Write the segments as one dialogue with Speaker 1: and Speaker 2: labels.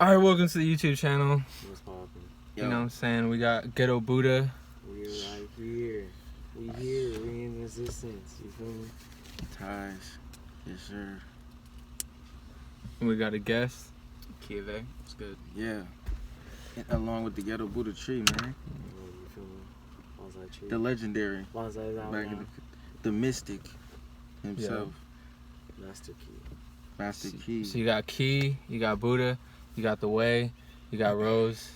Speaker 1: Alright, welcome to the YouTube channel.
Speaker 2: What's poppin'?
Speaker 1: You know what I'm saying? We got Ghetto Buddha.
Speaker 2: We're right here. We here. We in resistance. You feel me?
Speaker 3: Ties. Yes, sir.
Speaker 1: And we got a guest.
Speaker 4: Parkeway. It's good.
Speaker 3: Yeah. Along with the Ghetto Buddha tree, man.
Speaker 2: You feel me? Bonsai tree.
Speaker 3: The legendary.
Speaker 2: Bonsai out
Speaker 3: Back
Speaker 2: now.
Speaker 3: in the mystic himself.
Speaker 2: Master key.
Speaker 3: Master Key.
Speaker 1: So you got Key, you got Buddha, you got The Way, you got Rose.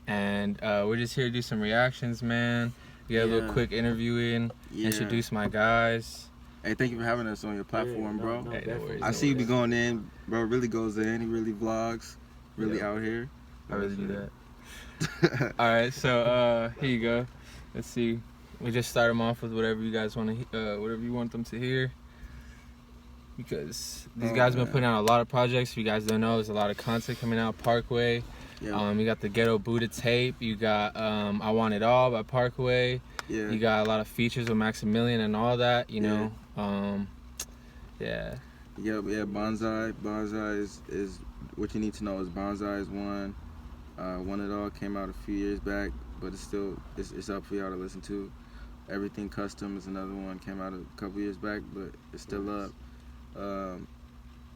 Speaker 1: And we're just here to do some reactions, man. Get a little quick interview in. Introduce my guys.
Speaker 3: Hey, thank you for having us on your platform, bro.
Speaker 1: Hey, no worries,
Speaker 3: I see you be going in. Bro really goes in. He really vlogs. Really out here.
Speaker 1: I really do that. Alright, so here you go. Let's see. We just start them off with whatever you guys want to, whatever you want them to hear. Because these guys have been putting out a lot of projects. If you guys don't know, there's a lot of content coming out. Parkway. You got the Ghetto Buddha tape. You got I Want It All by Parkeway.
Speaker 3: Yeah.
Speaker 1: You got a lot of features with Maxi, Millien and all that, you know. Yeah.
Speaker 3: Bonsai. Bonsai is what you need to know is Bonsai is one. Want It All came out a few years back, but it's still it's up for y'all to listen to. Everything Custom is another one, came out a couple years back, but it's still up. All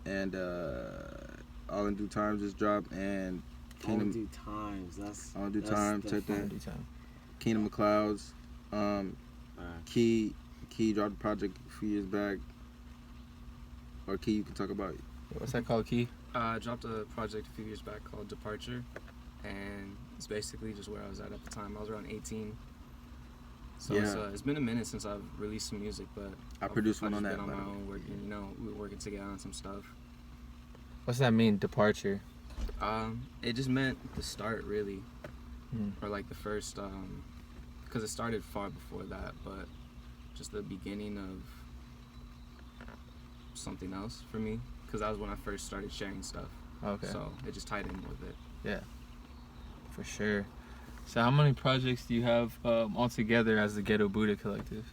Speaker 3: in Due Time just dropped, and
Speaker 2: Kingdom. All in Due Times. That's
Speaker 3: All in Due Time. Check that. Kingdom of Clouds. Key dropped a project a few years back. Or Key, you can talk about it.
Speaker 1: What's that called, Key?
Speaker 4: I dropped a project a few years back called Departure, and it's basically just where I was at the time. I was around 18. So it's been a minute since I've released some music, but
Speaker 3: I produced one on that.
Speaker 4: Been on my own, working, you know, we were working together on some stuff.
Speaker 1: What's that mean, departure?
Speaker 4: It just meant the start, really, or like the first, because it started far before that, but just the beginning of something else for me, because that was when I first started sharing stuff.
Speaker 1: Okay.
Speaker 4: So it just tied in with it.
Speaker 1: Yeah, for sure. So how many projects do you have all together as the Ghetto Buddha Collective?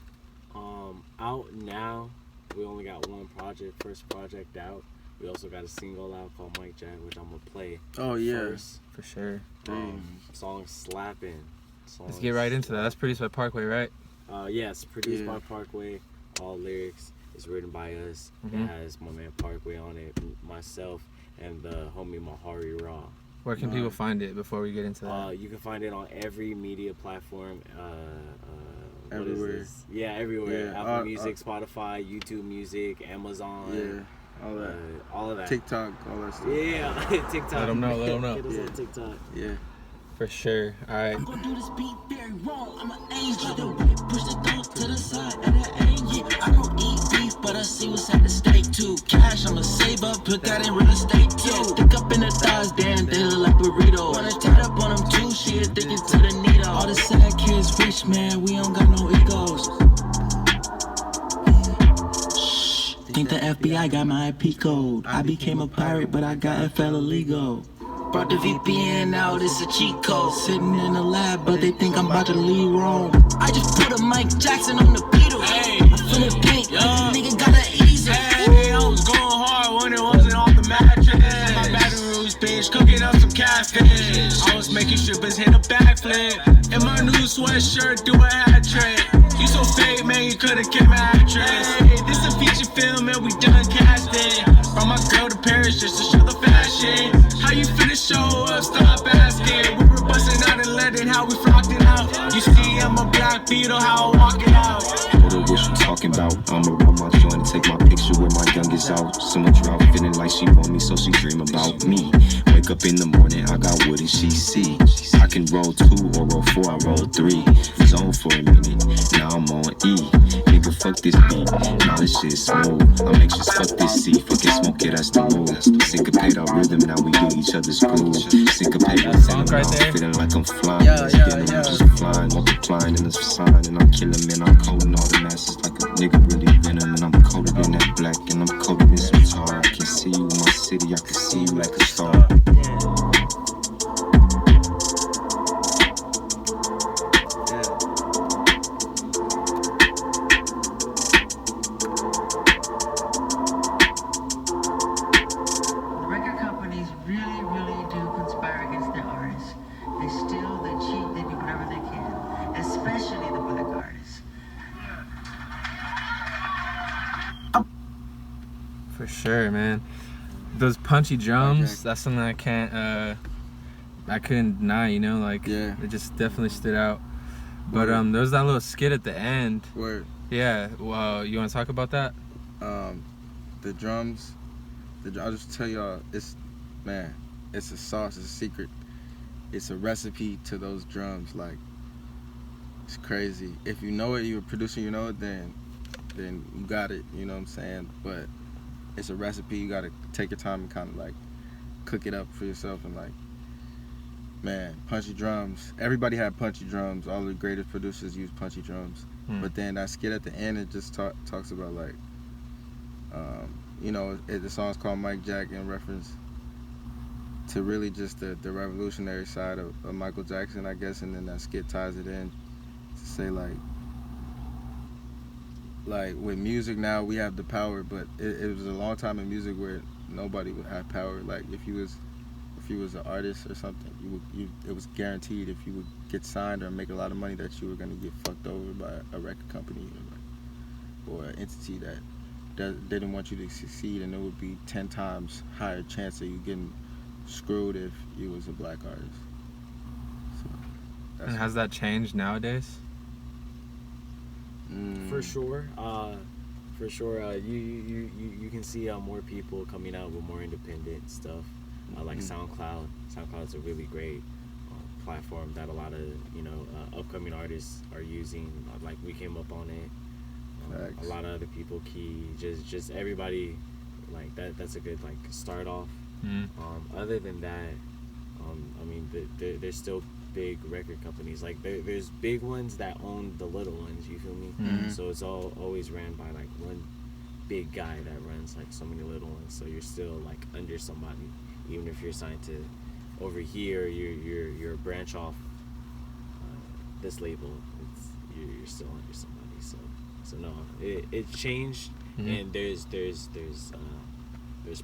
Speaker 2: Out now, we only got one project, first project out. We also got a single out called Mike Jack, which I'm gonna play.
Speaker 3: Oh yeah,
Speaker 2: first.
Speaker 1: For sure.
Speaker 2: Song slapping.
Speaker 1: Let's get right into that. That's produced by Parkway, right?
Speaker 2: Yes, produced by Parkway. All lyrics is written by us. It has my man Parkway on it, myself, and the homie Mahari Raw.
Speaker 1: Where can people find it before we get into that?
Speaker 2: You can find it on every media platform.
Speaker 3: Everywhere.
Speaker 2: Yeah, everywhere. Apple Music, Spotify, YouTube Music, Amazon.
Speaker 3: All that.
Speaker 2: All of that.
Speaker 3: TikTok, all that stuff.
Speaker 2: Yeah, TikTok.
Speaker 1: Let them know.
Speaker 2: Get us on TikTok.
Speaker 3: Yeah.
Speaker 1: For sure. All right.
Speaker 5: I'm gonna do this beat very wrong. I'm an angel. The whip, push the thumb to the side and an angel. I don't eat beef, but I see what's at the stake too. Cash, I'ma save up, put that in real estate too. Thick up in the thighs, damn, they look like burritos. Wanna tied up on them too, she addicted to the needle. All the sad kids rich, man, we don't got no egos. Think the FBI got my IP code. I became a pirate, but I got FL illegal. Brought the VPN out, it's a cheat code. Sitting in the lab, but they think I'm about to leave Rome. I just put a Mike Jackson on the Beatles. Hey, I feel it pink, like the nigga got an easel.
Speaker 6: Hey, I was going hard when it wasn't on the mattress. My Baton Rouge bitch cooking up some catfish. I was making strippers hit a backflip. In my new sweatshirt, do a hat trick. You so fake, man, you could've kept my actress. Hey, this a feature film and we done casting. Brought my girl to Paris just to show the fashion. How you finna show up, stop asking. We were busting out in London, how we flocked it out. You see, I'm a black beetle, how I walk it out.
Speaker 7: What you talking about? I'ma roll my joint and take my picture with my youngest out. Summer drought, feeling like she want me, so she dream about me. Wake up in the morning, I got what did she see? I can roll 2 or roll 4, I roll 3. Zone for a minute, now I'm on E. Nigga, fuck this beat, now this shit smooth. I'm anxious, fuck this C, fuck it, smoke it, that's the move. Syncopate our rhythm, now we do each other's groove. Syncopate our rhythm, now I'm feeling like I'm flying. I'm just flying, multiplying in the sign, and I'm killing, man, I'm coding all the masses like a nigga really venom. And I'm coated in that black, and I'm coated in some tar. I can see you in my city, I can see you like a star.
Speaker 5: Record companies really do
Speaker 1: sure, man. Those punchy drums, that's something I couldn't deny, you know, like, it just definitely stood out. But there was that little skit at the end.
Speaker 3: Word.
Speaker 1: Yeah, well, you want to talk about that?
Speaker 3: The drums, I'll just tell y'all, it's a sauce, it's a secret. It's a recipe to those drums, like, it's crazy. If you know it, you're a producer, you know it, then you got it, you know what I'm saying? But it's a recipe, you gotta take your time and kind of like cook it up for yourself. And like, man, punchy drums, everybody had punchy drums. All the greatest producers use punchy drums. But then that skit at the end, it just talks about like, you know, the song's called Mike Jack in reference to really just the revolutionary side of Michael Jackson, I guess. And then that skit ties it in to say like with music now we have the power, but it was a long time in music where nobody would have power. Like if you was an artist or something, it was guaranteed if you would get signed or make a lot of money that you were gonna get fucked over by a record company or an entity that didn't want you to succeed, and it would be 10 times higher chance of you getting screwed if you was a black artist. So,
Speaker 1: and has that changed nowadays?
Speaker 2: For sure. You can see more people coming out with more independent stuff, like SoundCloud. SoundCloud's a really great platform that a lot of upcoming artists are using. Like we came up on it. A lot of other people just everybody like that. That's a good like start off. Other than that, I mean, there's still big record companies. Like there's big ones that own the little ones. You feel me? So it's always ran by like one big guy that runs like so many little ones. So you're still like under somebody, even if you're signed to over here. You're a branch off this label. You're still under somebody. So no, it changed, and there's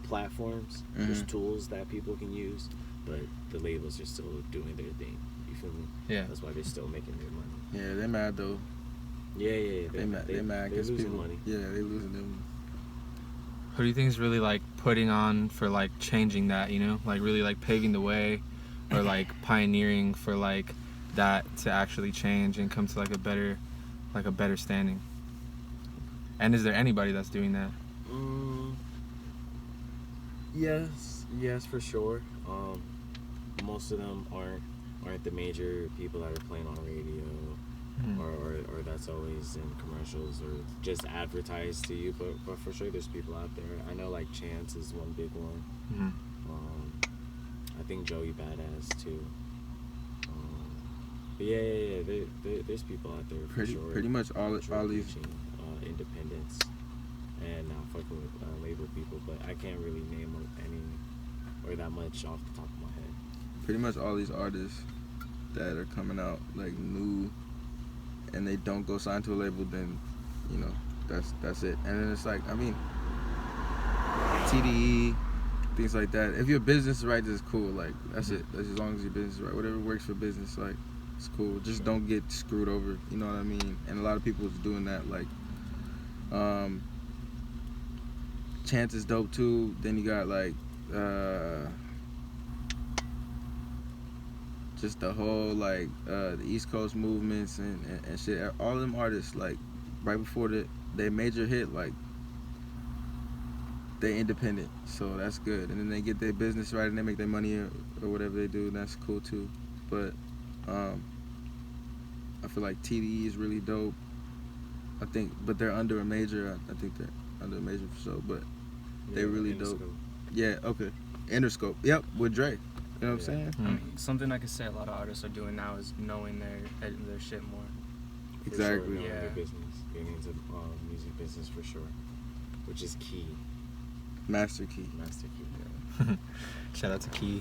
Speaker 2: platforms, there's tools that people can use, but the labels are still doing their thing. You feel me?
Speaker 1: Yeah.
Speaker 2: That's why they're still making their money.
Speaker 3: Yeah, they're mad though.
Speaker 2: Yeah.
Speaker 3: They mad because
Speaker 2: losing
Speaker 3: people.
Speaker 2: money.
Speaker 3: Yeah, they losing them.
Speaker 1: Who do you think is really like putting on for like changing that? You know, like really like paving the way, or like pioneering for like that to actually change and come to like a better standing. And is there anybody that's doing that?
Speaker 2: Yes, for sure. Most of them aren't the major people that are playing on radio, or that's always in commercials or just advertised to you. But for sure, there's people out there. I know like Chance is one big one. I think Joey Badass too. But yeah. There's people out there for sure.
Speaker 3: Pretty much all these
Speaker 2: independents and not fucking with label people, but I can't really name any or that much off the top of my head.
Speaker 3: Pretty much all these artists that are coming out like new and they don't go sign to a label, then that's it. And then it's like, I mean, TDE, things like that. If your business is right, that's cool. Like that's it. That's as long as your business is right. Whatever works for business, like it's cool. Just don't get screwed over. You know what I mean? And a lot of people is doing that. Like, Chance is dope too. Then you got like just the whole like the East Coast movements and shit. All of them artists, like right before they major hit, like they independent, so that's good. And then they get their business right and they make their money or whatever they do. That's cool too. But I feel like TDE is really dope. I think, but they're under a major. I think they're under a major for sure. But they really dope. Yeah. Okay. Interscope. Yep. With Dre. You know what I'm saying?
Speaker 4: I mean, something I could say a lot of artists are doing now is knowing their shit more.
Speaker 3: Exactly.
Speaker 2: For sure, their business, getting into music business for sure, which is key.
Speaker 3: Master key.
Speaker 2: Yeah.
Speaker 1: Shout out to Key.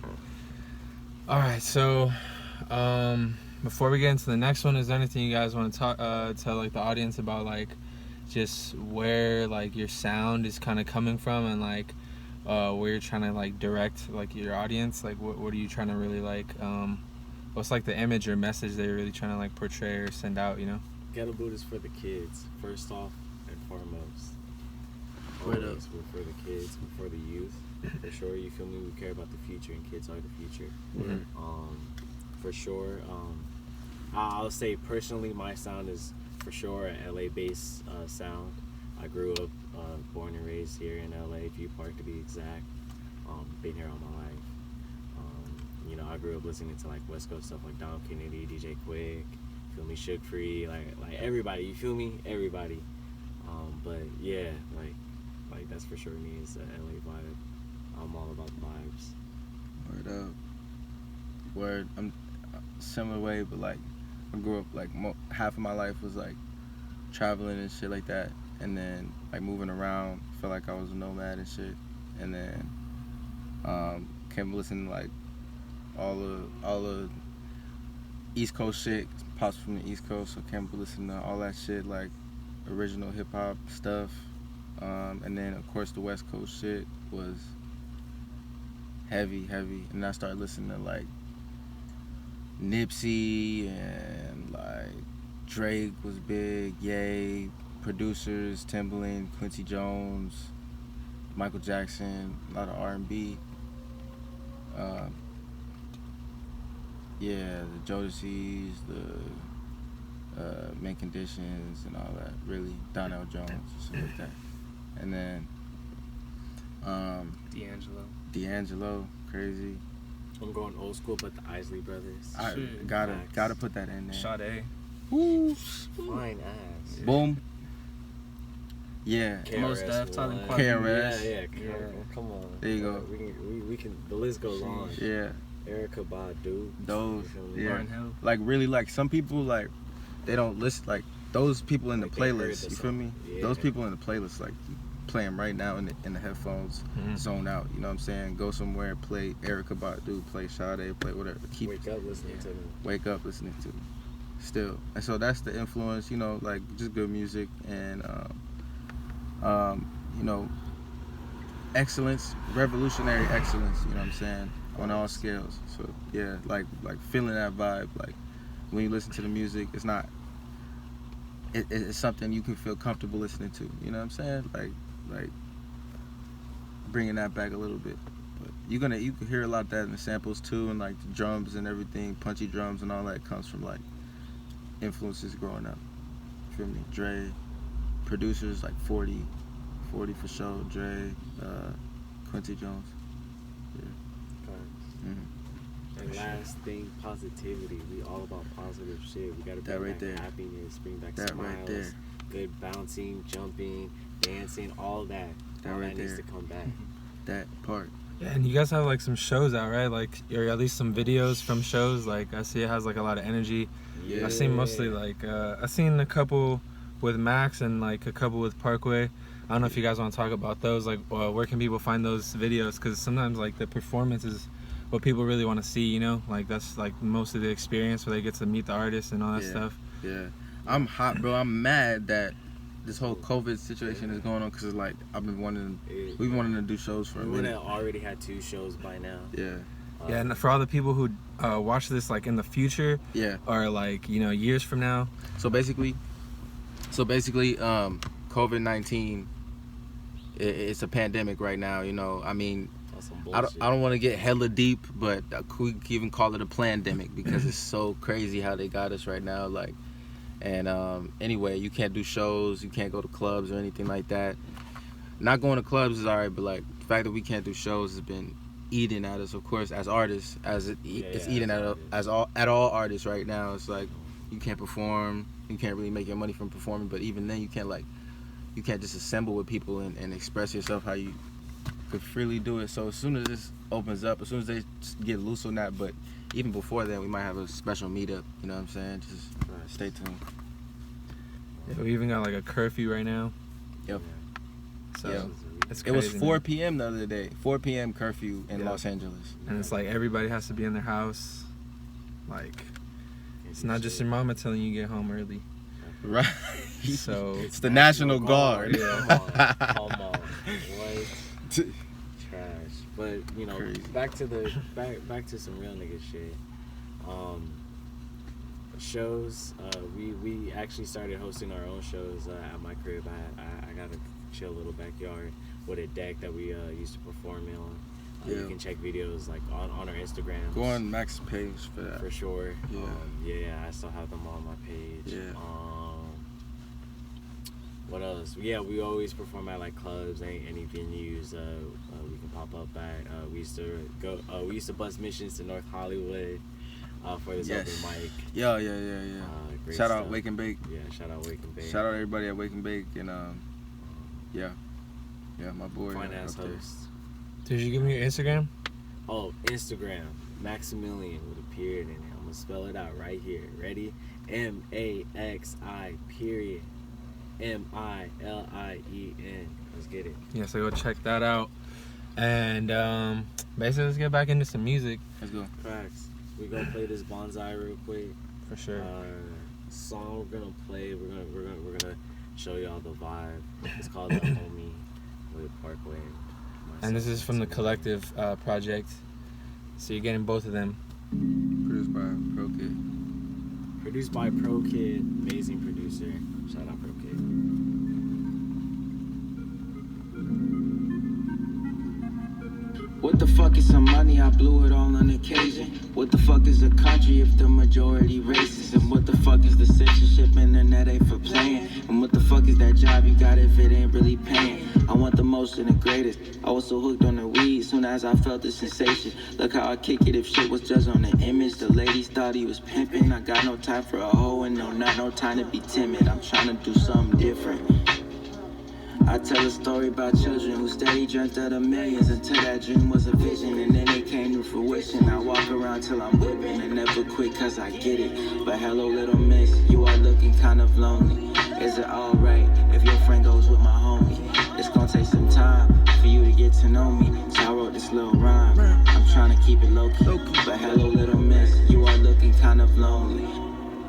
Speaker 1: All right, so before we get into the next one, is there anything you guys want to tell like the audience about like just where like your sound is kind of coming from and like where you're trying to like direct like your audience? Like what are you trying to really like what's like the image or message that you're really trying to like portray or send out, you know?
Speaker 2: Ghetto Boot is for the kids, first off and foremost. always. We're for the kids, we're for the youth. For sure, you feel me? We care about the future, and kids are the future. For sure. I'll say personally, my sound is for sure an LA-based sound. I grew up, born and raised here in LA, View Park to be exact. Been here all my life. You know, I grew up listening to like West Coast stuff like Dom Kennedy, DJ Quick, feel me, Shook Free, like everybody. You feel me? Everybody. But yeah, like that's for sure me. It's a LA vibe. I'm all about the vibes.
Speaker 3: Word up. Word. I'm similar way, but like I grew up like half of my life was like traveling and shit like that, and then like moving around. Felt like I was a nomad and shit, and then came listening to like all the East Coast shit. Pops from the East Coast, so came listening to all that shit like original hip hop stuff, and then of course the West Coast shit was heavy, and I started listening to like Nipsey and like Drake was big, Ye, producers, Timbaland, Quincy Jones, Michael Jackson, a lot of R&B. Yeah, the Jodeci's, the Mint Conditions and all that, really, Donnell Jones, stuff like that. And then D'Angelo, crazy.
Speaker 2: I'm going old school, but the Isley Brothers.
Speaker 3: I gotta put that in there.
Speaker 4: Sade.
Speaker 3: Woo.
Speaker 2: Fine ass.
Speaker 3: Boom. Yeah.
Speaker 4: Most Def, Tyler
Speaker 3: KRS.
Speaker 2: Yeah. Come on.
Speaker 3: There you go.
Speaker 2: We can. The list goes on.
Speaker 3: Yeah.
Speaker 2: Erykah Badu.
Speaker 3: Those. Yeah.
Speaker 4: Lauryn Hill.
Speaker 3: Like really, like some people like they don't listen. Like those people in the
Speaker 2: Like, they heard
Speaker 3: playlist.
Speaker 2: the
Speaker 3: You feel me?
Speaker 2: song.
Speaker 3: Those
Speaker 2: Yeah.
Speaker 3: people in the playlist, like you play them right now in the headphones, zone out. You know what I'm saying? Go somewhere, play Erykah Badu, play Sade, play whatever. Keep
Speaker 2: Wake up listening to them.
Speaker 3: wake up listening to still. And so that's the influence, you know, like just good music and you know, excellence, revolutionary excellence, you know what I'm saying, on all scales. So yeah, like feeling that vibe, like when you listen to the music, it's not it's something you can feel comfortable listening to, you know what I'm saying? Like bringing that back a little bit. But you can hear a lot of that in the samples too, and like the drums and everything, punchy drums and all that comes from like influences growing up. You feel me? Dre, producers like 40 for sure, Dre, Quincy Jones. Yeah.
Speaker 2: And last thing, positivity. We all about positive shit. We gotta bring back happiness, bring back
Speaker 3: that
Speaker 2: smiles,
Speaker 3: right there.
Speaker 2: Good bouncing, jumping, dancing, all that. All
Speaker 3: right
Speaker 2: that needs
Speaker 3: there.
Speaker 2: to come back.
Speaker 3: That part.
Speaker 1: Yeah, and you guys have like some shows out, right? Like, or at least some videos from shows. Like, I see it has like a lot of energy.
Speaker 3: Yeah.
Speaker 1: I seen mostly like I seen a couple with Max and like a couple with Parkeway. I don't know if you guys want to talk about those. Like, where can people find those videos? Because sometimes like the performance is what people really want to see. You know, like that's like most of the experience where they get to meet the artist and all that stuff.
Speaker 3: Yeah, I'm hot, bro. I'm mad that this whole COVID situation is going on because like we've been wanting to do shows for a minute.
Speaker 2: We would have already had 2 shows by now.
Speaker 3: Yeah.
Speaker 1: Yeah, and for all the people who watch this like in the future,
Speaker 3: Yeah.
Speaker 1: or like, you know, years from now.
Speaker 3: So basically, COVID-19, it's a pandemic right now. You know, I mean, I don't want to get hella deep, but we can even call it a plandemic because it's so crazy how they got us right now. Like, and anyway, you can't do shows, you can't go to clubs or anything like that. Not going to clubs is alright, but like the fact that we can't do shows has been eating at us, of course, as artists, it's eating at all artists right now. It's like you can't perform, you can't really make your money from performing, but even then you can't just assemble with people and express yourself how you could freely do it. So as soon as this opens up, as soon as they get loose on that, but even before then, we might have a special meetup. You know what I'm saying? Just stay tuned.
Speaker 1: Yeah, we even got like a curfew right now.
Speaker 3: Yep.
Speaker 1: So
Speaker 3: Yep.
Speaker 1: it's
Speaker 3: It was
Speaker 1: crazy,
Speaker 3: 4
Speaker 1: man.
Speaker 3: p.m. the other day. 4 p.m. curfew in Los Angeles.
Speaker 1: And it's like everybody has to be in their house. Like, it's not just your mama telling you to get home early.
Speaker 3: Right.
Speaker 1: So
Speaker 3: It's the National Guard.
Speaker 2: Yeah. Come on. What? Trash. But you know,
Speaker 3: Crazy.
Speaker 2: back to some real nigga shit. Shows. We actually started hosting our own shows at my crib. I got chill little backyard with a deck that we used to perform in on.
Speaker 3: Yeah.
Speaker 2: You can check videos like on our Instagram.
Speaker 3: Go on Max's page for that.
Speaker 2: For sure.
Speaker 3: Yeah.
Speaker 2: Yeah, I still have them on my page.
Speaker 3: Yeah.
Speaker 2: What else? Yeah, we always perform at like clubs, any venues we can pop up at. We used to bust missions to North Hollywood for this open mic.
Speaker 3: Yeah. Shout out
Speaker 2: stuff.
Speaker 3: Wake and Bake.
Speaker 2: Yeah, shout out Wake and Bake.
Speaker 3: Shout out everybody at Wake and Bake, and yeah, my boy.
Speaker 2: Fine ass
Speaker 3: up there.
Speaker 2: host.
Speaker 1: Did you give me your Instagram?
Speaker 2: Oh, Instagram, Maxi Millien with a period in it. I'm gonna spell it out right here. Ready? MAXI period MILIEN. Let's get it.
Speaker 1: Yeah, so go check that out. And basically, let's get back into some music.
Speaker 3: Let's go.
Speaker 2: Facts. We gonna play this bonsai real quick.
Speaker 1: For sure.
Speaker 2: Song we're gonna play. We're gonna show y'all the vibe. It's called The Homie with Parkeway.
Speaker 1: And this is from the Collective project. So you're getting both of them.
Speaker 3: Produced by Pro Kid.
Speaker 2: Produced by Pro Kid, amazing producer. Shout out Pro Kid.
Speaker 8: What the fuck is some money? I blew it all on occasion. What the fuck is a country if the majority racist? And what the fuck is the censorship internet ain't for playing? And what the fuck is that job you got if it ain't really paying? I want the most and the greatest. I was so hooked on the weed soon as I felt the sensation. Look how I kick it if shit was just on the image. The ladies thought he was pimping. I got no time for a hoe and no time to be timid. I'm trying to do something different. I tell a story about children who steady dreamt of the millions until that dream was a vision and then it came to fruition. I walk around till I'm whipping and never quit cause I get it. But hello little miss, you are looking kind of lonely. Is it alright if your friend goes with my homie? It's gonna take some time for you to get to know me. So I wrote this little rhyme. I'm trying to keep it low key. But hello little miss, you are looking kind of lonely.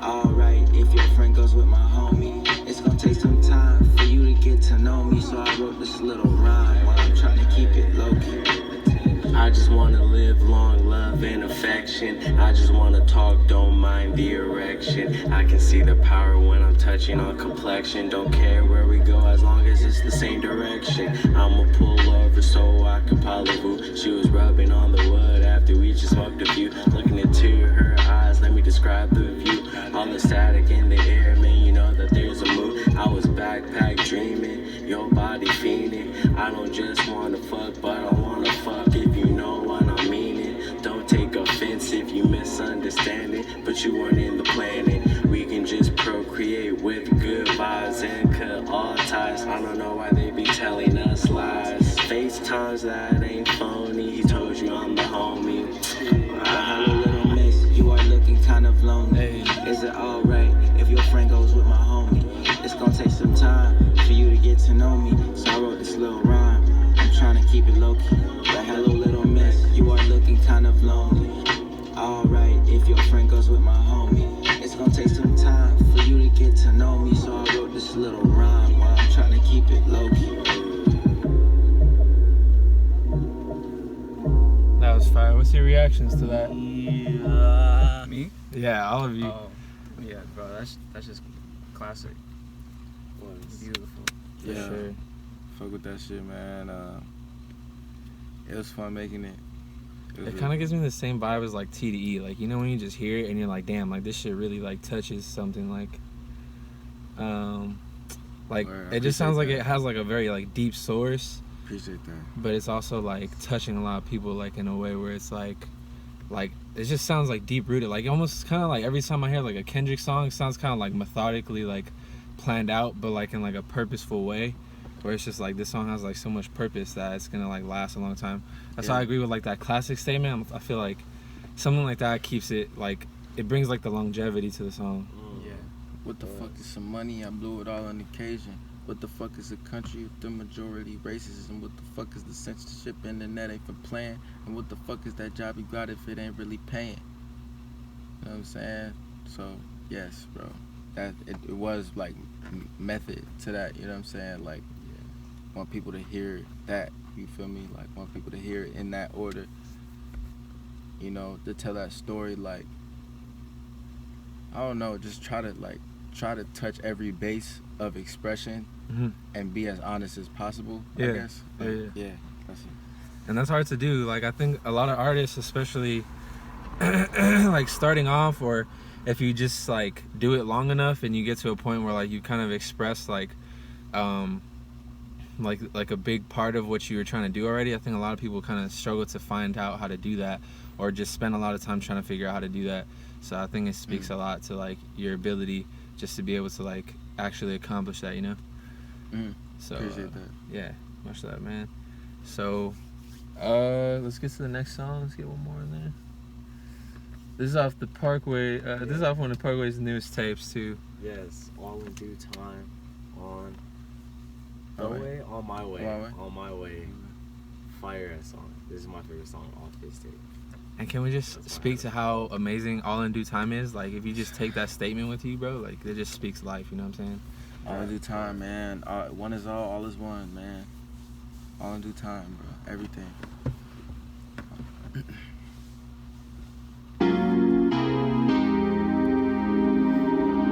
Speaker 8: Alright if your friend goes with my homie. It's gonna take some time for you to get to know me. So I wrote this little rhyme while I'm trying to keep it low key. I just wanna live long, love and affection. I just wanna talk, don't mind the erection. I can see the power when I'm touching on complexion. Don't care where we go as long as it's the same direction. I'ma pull over so I can polyboo. She was rubbing on the wood after we just smoked a few. Looking into her eyes, let me describe the view. All the static in the air, man, you know that there's a mood. I was backpack dreaming, your body fiending. I don't just wanna fuck, but I wanna fuck if you know what I mean it. Don't take offense if you misunderstand it, but you weren't in the planet. We can just procreate with good vibes and cut all ties. I don't know why they be telling us lies. FaceTimes that ain't phony, he told you I'm the homie. Hello little miss, you are looking kind of lonely. Is it alright if your friend goes with my homie? It's gonna take some time for you to get to know me. So I wrote this little rhyme. I'm trying to keep it low key. But hello little miss, you are looking kind of lonely. Alright if your friend goes with my homie. It's gonna take some time for you to get to know me. So I wrote this little rhyme while I'm trying to keep it low key.
Speaker 1: That was fire. What's your reactions to that?
Speaker 4: Me?
Speaker 1: Yeah, all of you.
Speaker 4: Oh, yeah, bro. That's just classic. Beautiful.
Speaker 1: For
Speaker 3: Yeah.
Speaker 1: sure.
Speaker 3: Fuck with that shit, man. It was fun making it.
Speaker 1: It kind of gives me the same vibe as like TDE. Like, you know when you just hear it and you're like, damn, like this shit really like touches something like
Speaker 3: Word,
Speaker 1: it just sounds like
Speaker 3: appreciate
Speaker 1: it has like a very like deep source,
Speaker 3: Appreciate that.
Speaker 1: but it's also like touching a lot of people like in a way where it's like it just sounds like deep rooted. Like almost kind of like every time I hear like a Kendrick song, it sounds kind of like methodically like planned out, but like in like a purposeful way. Where it's just like this song has like so much purpose that it's gonna like last a long time. That's why I agree with like that classic statement. I feel like something like that keeps it like it brings like the longevity to the song.
Speaker 4: Yeah.
Speaker 3: What the fuck is some money? I blew it all on occasion. What the fuck is a country if the majority racist? And what the fuck is the censorship internet ain't for playing? And what the fuck is that job you got if it ain't really paying? You know what I'm saying? So yes, bro. That it was like method to that. You know what I'm saying? Like. Want people to hear that, you feel me? Like, want people to hear it in that order, you know, to tell that story. Like, I don't know, just try to touch every base of expression and be as honest as possible. I
Speaker 1: Yeah.
Speaker 3: guess. Yeah. That's it.
Speaker 1: And that's hard to do. Like, I think a lot of artists, especially like starting off, or if you just like do it long enough and you get to a point where like you kind of express like a big part of what you were trying to do already, I think a lot of people kind of struggle to find out how to do that, or just spend a lot of time trying to figure out how to do that. So I think it speaks a lot to like your ability just to be able to like actually accomplish that, you know. So
Speaker 3: Appreciate that.
Speaker 1: yeah, much of that, man. So let's get to the next song. Let's get one more in there. This is off the Parkway. This is off one of Parkway's newest tapes too.
Speaker 2: Yes, All in Due Time on
Speaker 3: Oh,
Speaker 2: the
Speaker 3: wait.
Speaker 2: way, on my way,
Speaker 3: On My Way?
Speaker 2: on my way. Fire ass song. This is my favorite song off this tape.
Speaker 1: And can we just speak to how amazing All in Due Time is? Like, if you just take that statement with you, bro, like it just speaks life. You know what I'm saying?
Speaker 3: All in due time, man. One is all is one, man. All in due time, bro. Everything.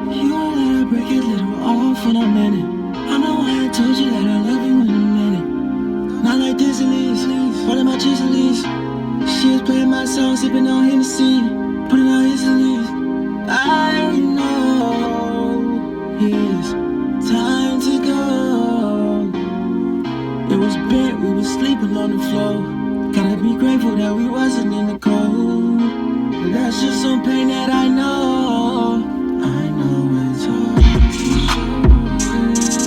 Speaker 5: You know that I break it little off when I'm in it. I know I had told you that I love you in a minute. Not like this, Elise. What am I cheese, Elise? She was playing my song, sipping on Hennessy, putting out his Elise. I know it's time to go. It was bent, we was sleeping on the floor. Gotta be grateful that we wasn't in the cold. But that's just some pain that I know. I know it's hard.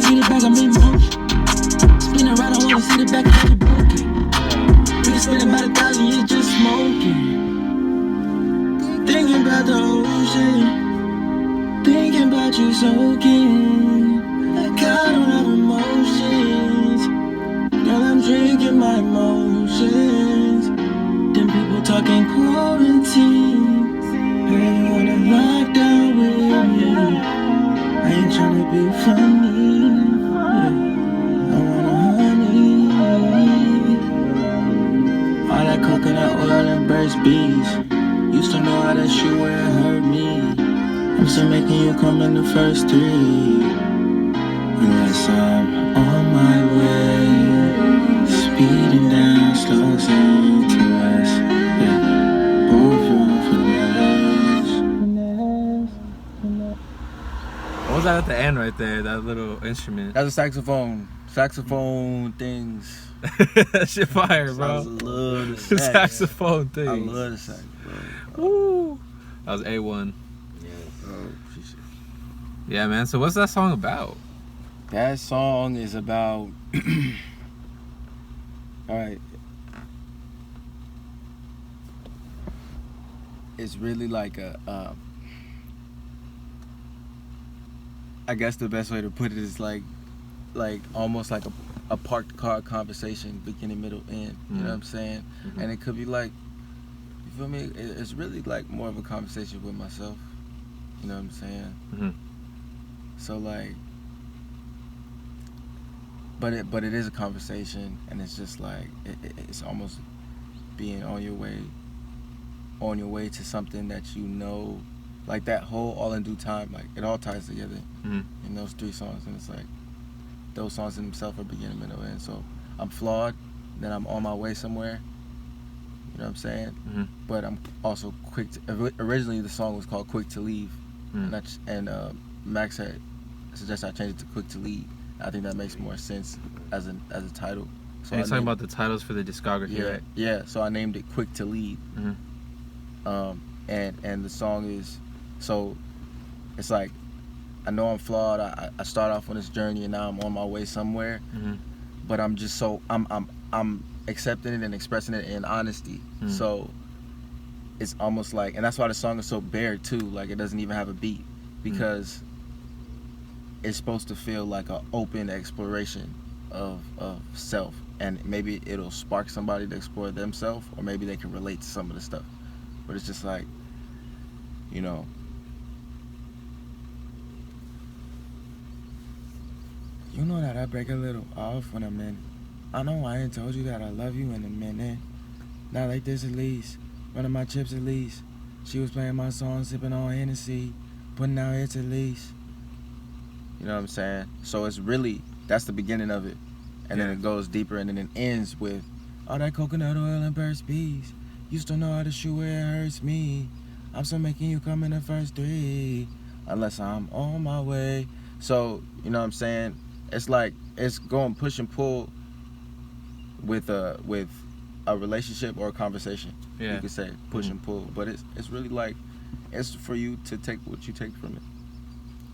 Speaker 5: See the back, I'm in motion. Spin around, I wanna see the back of the broken. We can spend about 1,000 years just smoking. Thinking about the ocean. Thinking about you soaking. Like I don't have emotions. Girl, I'm drinking my emotions. Them people talking quarantine. Hey, you wanna lock down with me? I ain't tryna be funny. I wanna honey. All that coconut oil and burst bees. Used to know how that shit where it hurt me. I'm still making you come in the first 3. Unless I'm on my way. Speeding down, slow saying to us. Yeah, both your finesse.
Speaker 1: What was that at the end right there? That little instrument.
Speaker 3: That's a saxophone. Saxophone things.
Speaker 1: That shit fire, bro.
Speaker 3: I love the sax.
Speaker 1: Saxophone thing.
Speaker 3: I love the sax, bro.
Speaker 1: Woo. That was A1.
Speaker 3: Oh, shit.
Speaker 1: Yeah, man. So what's that song about?
Speaker 3: That song is about. Alright. It's really like I guess the best way to put it is like almost like a parked car conversation, beginning, middle, end. You know what I'm saying? And it could be like, you feel me? It's really like more of a conversation with myself. You know what I'm saying? So like, but it is a conversation, and it's just like it's almost being on your way to something that you know, like that whole All in Due Time, like it all ties together in those 3 songs, and it's like those songs in themselves are beginning, middle, end. So I'm flawed, then I'm on my way somewhere. You know what I'm saying? But I'm also quick. Originally the song was called Quick to Leave, and Max had suggested I change it to Quick to Lead. I think that makes more sense as a title. So
Speaker 1: And you're talking about the titles for the discography, right?
Speaker 3: Yeah. So I named it Quick to Lead. And the song is, so it's like, I know I'm flawed. I start off on this journey, and now I'm on my way somewhere. But I'm just so I'm accepting it and expressing it in honesty. So it's almost like, and that's why the song is so bare too. Like it doesn't even have a beat, because it's supposed to feel like an open exploration of self, and maybe it'll spark somebody to explore themselves, or maybe they can relate to some of the stuff. But it's just like, you know, you know that I break a little off when I'm in. I know I ain't told you that I love you in a minute. Not like this, at least. Running my chips, at least. She was playing my song, sipping on Hennessy, putting out hits, at least. You know what I'm saying? So it's really that's the beginning of it, and then it goes deeper, and then it ends with all that coconut oil and burst bees. Used to know how to shoot where it hurts me. I'm still making you come in the first 3, unless I'm on my way. So you know what I'm saying? It's like it's going push and pull with a relationship or a conversation.
Speaker 1: Yeah.
Speaker 3: You could say push and pull, but it's really like it's for you to take what you take from it.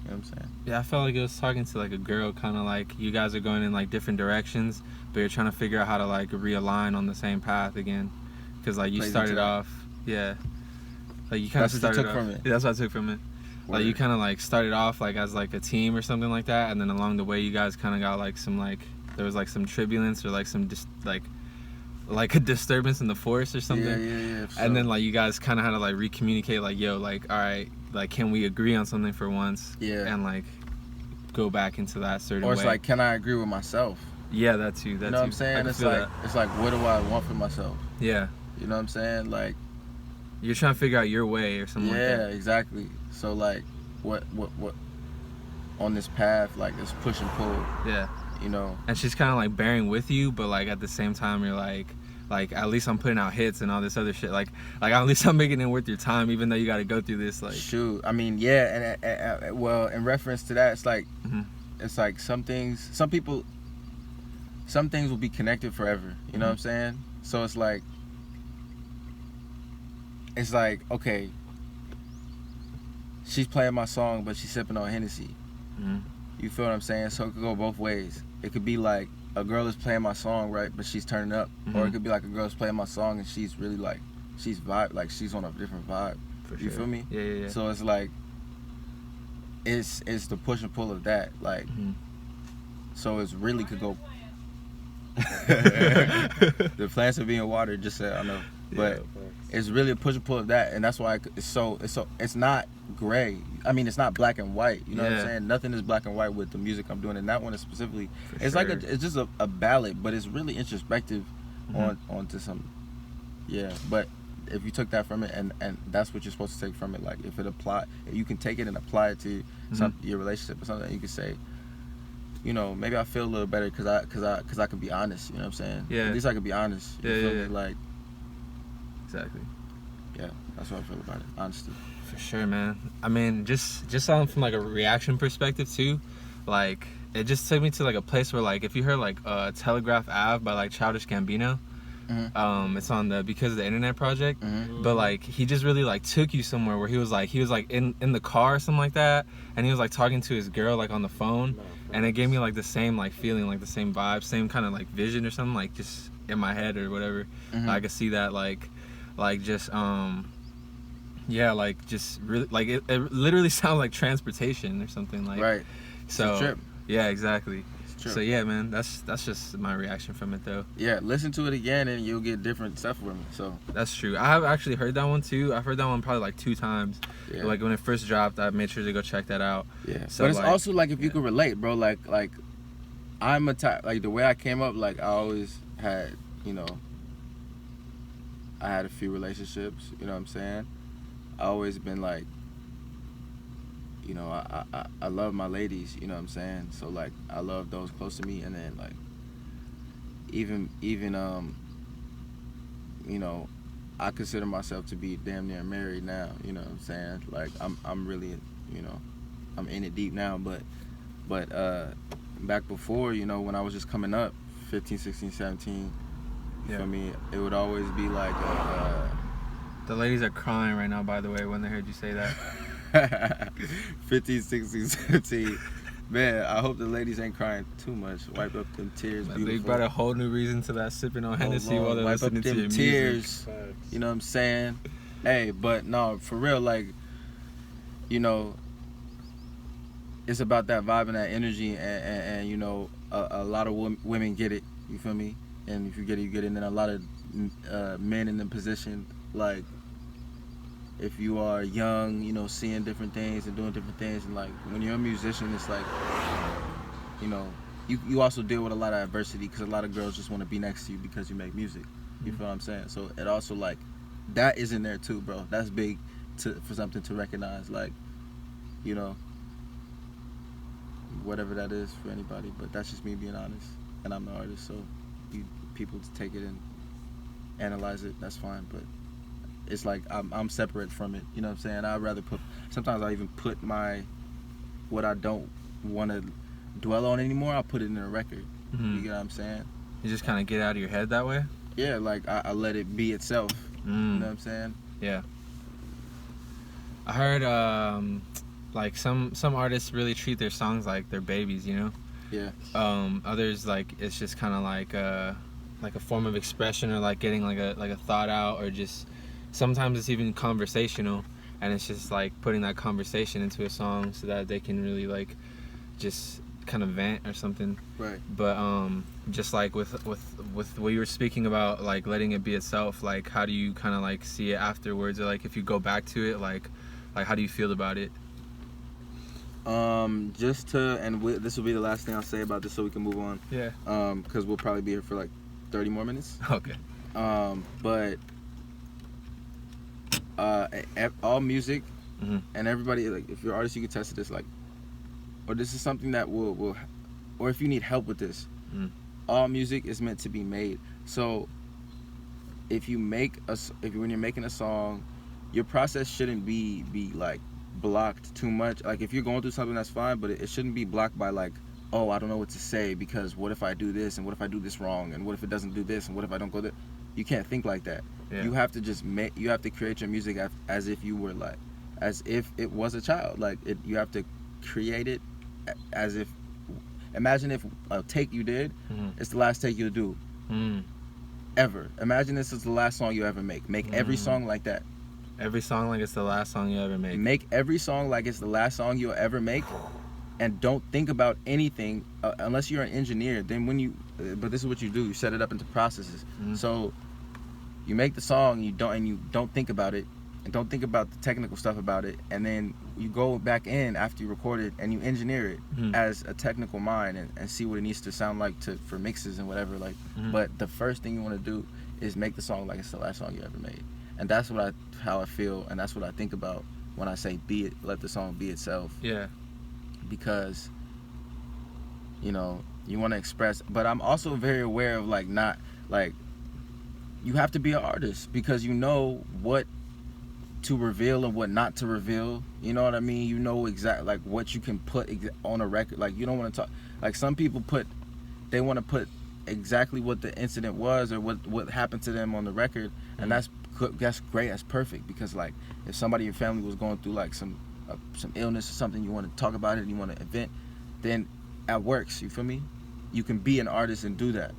Speaker 3: You know what I'm saying?
Speaker 1: Yeah, I felt like it was talking to like a girl, kind of like you guys are going in like different directions, but you're trying to figure out how to like realign on the same path again, because like you started off, like you kind of started
Speaker 3: took
Speaker 1: off,
Speaker 3: from it.
Speaker 1: Yeah, that's what I took from it.
Speaker 3: Word.
Speaker 1: Like you kind of like started off like as like a team or something like that, and then along the way you guys kind of got like some like there was like some turbulence or like some just like a disturbance in the force or something.
Speaker 3: Yeah.
Speaker 1: And then like you guys kind of had to like recommunicate like, yo, like, all right, like can we agree on something for once?
Speaker 3: Yeah.
Speaker 1: And like go back into that certain way.
Speaker 3: Or it's like, can I agree with myself?
Speaker 1: Yeah, that too.
Speaker 3: You know what I'm saying? It's like what do I want for myself?
Speaker 1: Yeah.
Speaker 3: You know what I'm saying? Like
Speaker 1: you're trying to figure out your way or something like that.
Speaker 3: Yeah, exactly. So like what on this path, like this push and pull.
Speaker 1: Yeah.
Speaker 3: You know.
Speaker 1: And she's kind of like bearing with you, but like at the same time you're like at least I'm putting out hits and all this other shit. Like at least I'm making it worth your time, even though you got to go through this. Like
Speaker 3: shoot, I mean, yeah, and well, in reference to that, it's like it's like some things will be connected forever. You know what I'm saying? So it's like okay, she's playing my song, but she's sipping on Hennessy. You feel what I'm saying? So it could go both ways. It could be like a girl is playing my song, right, but she's turning up, or it could be like a girl's playing my song and she's really like she's on a different vibe.
Speaker 1: For
Speaker 3: you
Speaker 1: sure.
Speaker 3: feel me?
Speaker 1: Yeah.
Speaker 3: So it's like it's the push and pull of that, like. So it's really could go. The plants are being watered, just so I know, but it's really a push and pull of that, and that's why it's not gray. I mean, it's not black and white. You know what I'm saying? Nothing is black and white with the music I'm doing, and that one is specifically. It's like it's just a ballad, but it's really introspective onto some. Yeah, but if you took that from it, and that's what you're supposed to take from it, like if you can take it and apply it to your relationship or something, you can say, you know, maybe I feel a little better because I can be honest. You know what I'm saying?
Speaker 1: Yeah.
Speaker 3: At least I can be honest. You feel me? Like.
Speaker 1: Exactly.
Speaker 3: Yeah, that's what I feel about it. Honesty.
Speaker 1: For sure, man. I mean, just on from like a reaction perspective too, like it just took me to like a place where like if you heard like Telegraph Ave by like Childish Gambino, it's on the Because of the Internet project, but like he just really like took you somewhere where he was like in the car or something like that, and he was like talking to his girl like on the phone, and it gave me like the same like feeling, like the same vibe, same kind of like vision or something, like just in my head or whatever. I could see that like just like just really like it literally sounded like transportation or something, like
Speaker 3: right.
Speaker 1: So
Speaker 3: it's a trip.
Speaker 1: Yeah, exactly.
Speaker 3: True.
Speaker 1: So yeah, man, that's just my reaction from it though.
Speaker 3: Yeah, listen to it again and you'll get different stuff from it. So
Speaker 1: that's true. I have actually heard that one too. I've heard that one probably like 2 times.
Speaker 3: Yeah.
Speaker 1: Like when it first dropped, I made sure to go check that out.
Speaker 3: Yeah.
Speaker 1: So
Speaker 3: but it's
Speaker 1: like,
Speaker 3: also like if you can relate, bro. Like I'm a type, like the way I came up. Like I always had, you know, I had a few relationships. You know what I'm saying? I always been like, you know, I love my ladies, you know what I'm saying? So like I love those close to me, and then like even you know, I consider myself to be damn near married now, you know what I'm saying? Like I'm really, you know, I'm in it deep now, but back before, you know, when I was just coming up, 15, 16, 17, you feel me? It would always be like
Speaker 1: the ladies are crying right now, by the way, when they heard you say that.
Speaker 3: 15, 16, 17. Man, I hope the ladies ain't crying too much. Wipe up them tears, beautiful.
Speaker 1: They brought a whole new reason to that, sipping on Hennessy while they're
Speaker 3: Wipe
Speaker 1: listening
Speaker 3: up
Speaker 1: to
Speaker 3: them
Speaker 1: your
Speaker 3: tears.
Speaker 1: music.
Speaker 3: You know what I'm saying? Hey, but no, for real, like, you know, it's about that vibe and that energy, and you know, a lot of women get it. You feel me? And if you get it, you get it. And then a lot of men in the position, like, if you are young, you know, seeing different things and doing different things, and like when you're a musician, it's like, you know, you also deal with a lot of adversity because a lot of girls just want to be next to you because you make music. You feel what I'm saying? So it also like that is in there too, bro. That's big for something to recognize, like, you know. whatever that is for anybody. But that's just me being honest, and I'm the artist, so people take it and analyze it. That's fine, but it's like I'm separate from it. You know what I'm saying? I'd rather sometimes I even put what I don't want to dwell on anymore. I'll put it in a record.
Speaker 1: Mm-hmm.
Speaker 3: You get what I'm saying?
Speaker 1: You just kind of get out of your head that way?
Speaker 3: Yeah, like I let it be itself. You know what I'm saying?
Speaker 1: Yeah. I heard like some artists really treat their songs like they're babies, you know?
Speaker 3: Yeah.
Speaker 1: Others, like, it's just kind of like a form of expression, or like getting like a thought out, or just sometimes it's even conversational, and it's just like putting that conversation into a song so that they can really like just kind of vent or something.
Speaker 3: Right.
Speaker 1: But just like with what you were speaking about, like letting it be itself, like how do you kind of like see it afterwards, or like if you go back to it, like how do you feel about it?
Speaker 3: This will be the last thing I'll say about this, so we can move on.
Speaker 1: Yeah.
Speaker 3: Because we'll probably be here for like 30 more minutes.
Speaker 1: Okay.
Speaker 3: But all music, and everybody, like, if you're an artist, you can test this, like, or this is something that will or if you need help with this, all music is meant to be made. So if when you're making a song, your process shouldn't be like blocked too much. Like, if you're going through something, that's fine, but it shouldn't be blocked by like, oh, I don't know what to say, because what if I do this, and what if I do this wrong, and what if it doesn't do this, and what if I don't go there? You can't think like that.
Speaker 1: Yeah.
Speaker 3: You have to just you have to create your music as if you were like, as if it was a child. Like, you have to create it as if, imagine if a take you did, it's the last take you'll do ever. Imagine this is the last song you ever make every song like that.
Speaker 1: Every song like it's the last song you ever make.
Speaker 3: Make every song like it's the last song you'll ever make, and don't think about anything unless you're an engineer. Then but this is what you do: you set it up into processes. So you make the song, you don't think about it, and don't think about the technical stuff about it, and then you go back in after you record it and you engineer it as a technical mind, and see what it needs to sound like for mixes and whatever. Like, but the first thing you want to do is make the song like it's the last song you ever made. And that's how I feel, and that's what I think about when I say let the song be itself.
Speaker 1: Yeah.
Speaker 3: Because, you know, you want to express, but I'm also very aware of like, not like, you have to be an artist because you know what to reveal and what not to reveal. You know what I mean? You know exactly like what you can put on a record. Like, you don't want to talk, like some people they want to put exactly what the incident was or what happened to them on the record, and that's great, that's perfect, because like if somebody in your family was going through like some illness or something, you want to talk about it and you want to vent, then that works. You feel me? You can be an artist and do that.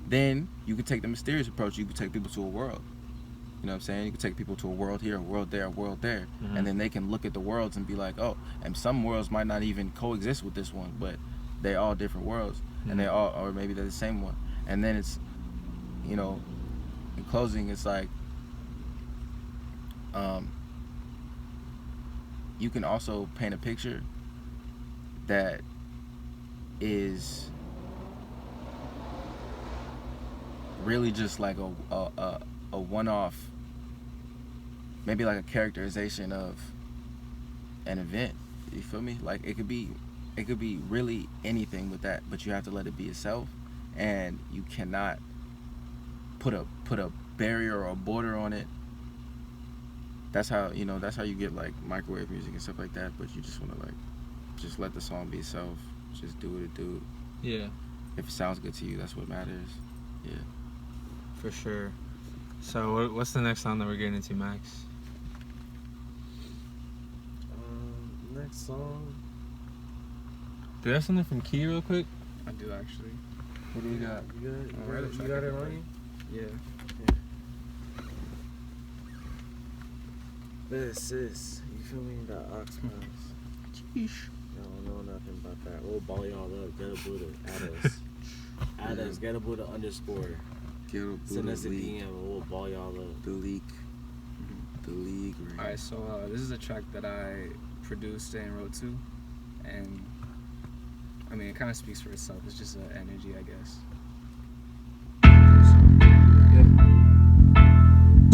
Speaker 3: Then you can take the mysterious approach. You can take people to a world. You know what I'm saying? You can take people to a world here, a world there, a world there, and then they can look at the worlds and be like, oh, and some worlds might not even coexist with this one, but they're all different worlds, and they all, or maybe they're the same one. And then it's, you know, in closing, it's like, you can also paint a picture that is really just like a one-off, maybe like a characterization of an event. You feel me? Like, it could be really anything with that, but you have to let it be itself, and you cannot put a barrier or a border on it. That's how you get like microwave music and stuff like that. But you just want to like just let the song be itself. Just do what it do.
Speaker 1: Yeah.
Speaker 3: If it sounds good to you, that's what matters. Yeah.
Speaker 1: For sure. So what's the next song that we're getting into, Max?
Speaker 2: Next song.
Speaker 1: Do you have something from Key real quick?
Speaker 4: I do, actually.
Speaker 1: What do we got?
Speaker 2: You got it on you?
Speaker 4: Yeah.
Speaker 2: This is, you feel me, that Ox Mouse.
Speaker 3: Sheesh.
Speaker 2: I don't know nothing about that. We'll ball y'all up. Get a Buddha. Add us. Add us. Get a Buddha _
Speaker 3: Get a Buddha.
Speaker 2: Send us a
Speaker 3: leak.
Speaker 2: DM and we'll ball y'all up.
Speaker 3: The leak. The league. Right?
Speaker 4: Alright, so this is a track that I produced and wrote to, and I mean, it kind of speaks for itself. It's just an energy, I guess.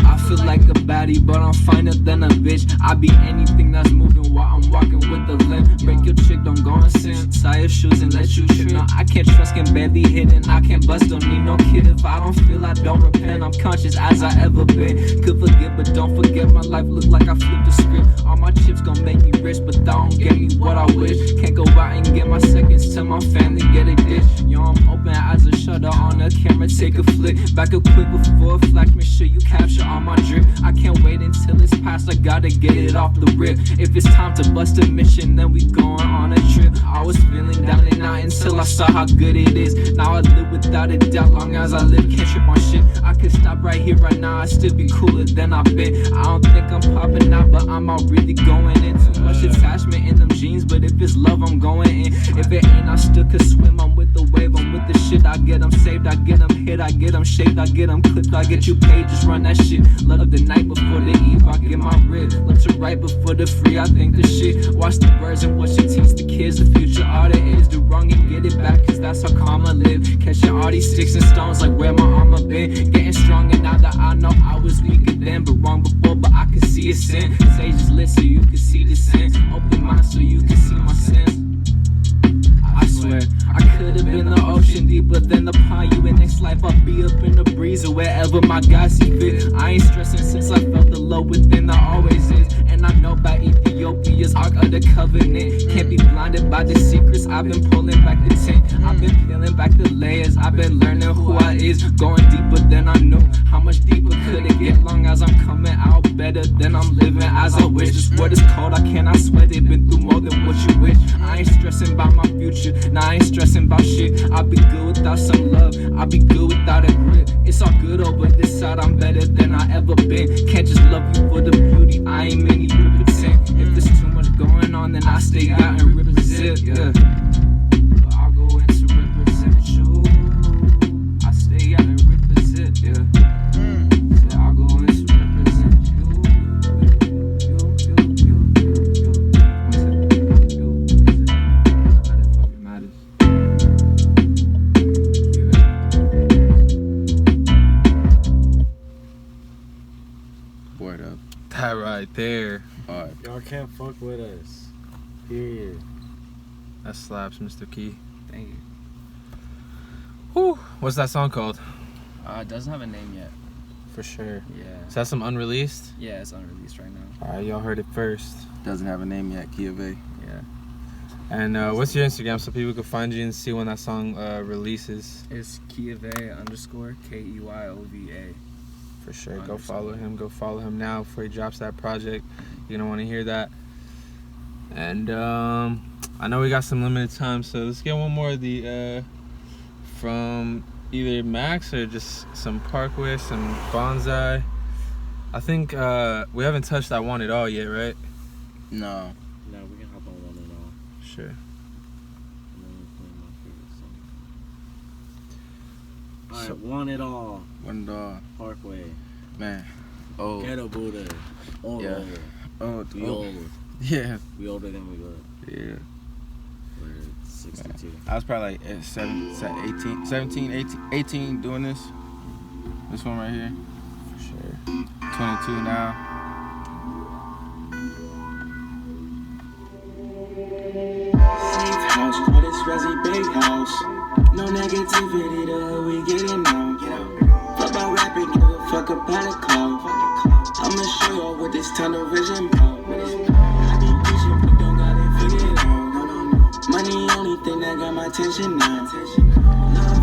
Speaker 9: I
Speaker 4: feel like a baddie, but I'm finer than a bitch. I be anything that's moving while I'm walking with a limp. Break your chick, don't go and sin. Tie your shoes and let you trip. No, I can't trust, can barely hit, and I can't bust, don't need no kid. If I don't feel, I don't repent. I'm conscious as I ever been. Could forget, but don't forget my life look like I flipped the script. All my chips gon' make me rich, but that don't get me what I wish. Can't go out and get my seconds till my family get a dish. Yo, I'm open as a shutter on the camera, take a flick. Back up quick before it flash, make sure you capture all my drip. I can't wait until it's past, I gotta get it off the rip. If it's time to bust a mission, then we going on a trip. I was feeling down and out until I saw how good it is. Now I live without a doubt, long as I live, can't trip on shit. I could stop right here, right now, I'd still be cooler than I've been. I don't think I'm popping out, but I'm out really going in. Too much attachment in them jeans, but if it's love, I'm going in. If it ain't, I still could swim, I'm with the wave, I'm with the shit. I get them saved, I get them hit, I get them shaped, I get them clipped, I get you paid, just run that shit. Love the night before the eve, I get my rib. Left to right before the free, I think the shit. Watch the birds and what you teach the kids. The future, all there is, do wrong and get it back, cause that's how karma live. Catching all these sticks and stones like where my armor been. Getting stronger now that I know I was weaker then, but wrong before, but I could see a sin. Sage is lit so you can see the sin. Open mind so you can see my sins. I swear, I could have been the ocean deeper than the pond. You in next life, I'll be up in the breeze or wherever my God see fit. I ain't stressing since I felt the low within, there always is. And I know about Ethiopia's Ark of the Covenant. Can't be blinded by the secrets, I've been pulling back the tent. I've been peeling back the layers, I've been learning who I is. Going deeper than I knew, how much deeper could it get? Long as I'm coming out better than I'm living as I wish. This world is cold, I cannot sweat it, been through more than what you wish. I ain't stressing about my future, nah, I ain't stressing about shit. I'll be good without some love, I'll be good without a grip. It's all good over this side, I'm better than I ever been. Can't just love you for the beauty, I ain't many to pretend. If there's too much going on, then I stay out and represent, yeah. But I'll go in to represent you, I stay out and represent, yeah. So I'll go in to represent you.
Speaker 3: Word up.
Speaker 1: That right there.
Speaker 3: Alright.
Speaker 2: Y'all can't fuck with us. Period.
Speaker 1: That slaps, Mr. Key.
Speaker 4: Thank you.
Speaker 1: Whew. What's that song called?
Speaker 4: It doesn't have a name yet.
Speaker 1: For sure.
Speaker 4: Yeah.
Speaker 1: Is that some unreleased?
Speaker 4: Yeah, it's unreleased right now.
Speaker 1: Alright, y'all heard it first.
Speaker 3: Doesn't have a name yet, Kiave.
Speaker 4: Yeah.
Speaker 1: And what's your Instagram so people can find you and see when that song releases?
Speaker 4: It's Keyova_ KEYOVA.
Speaker 1: For sure. Go follow him. Go follow him now before he drops that project. You're going to want to hear that. And I know we got some limited time, so let's get one more of the from either Max or just some Parkeway, some Bonsai. I think we haven't touched that One It All yet, right?
Speaker 3: No.
Speaker 2: No, we can hop on One and All.
Speaker 1: Sure.
Speaker 2: And then we play my favorite song. Alright, One It All.
Speaker 3: One dog.
Speaker 2: Parkway.
Speaker 3: Man. Oh.
Speaker 2: Ghetto Buddha. Old.
Speaker 3: Yeah. Oh.
Speaker 2: We old.
Speaker 3: Yeah.
Speaker 2: We older than we look.
Speaker 3: Yeah.
Speaker 2: We're 62.
Speaker 3: I was probably like 18 doing this. This one right here.
Speaker 1: For sure.
Speaker 3: 22 now.
Speaker 8: Safe house, for this Resi big house. No negativity, the hood we getting out. Fuck about rapping, give a fuck about the cloud. I'ma show y'all what this tunnel vision about. I be pushing, but don't got it figured out. Money only thing that got my attention now. Love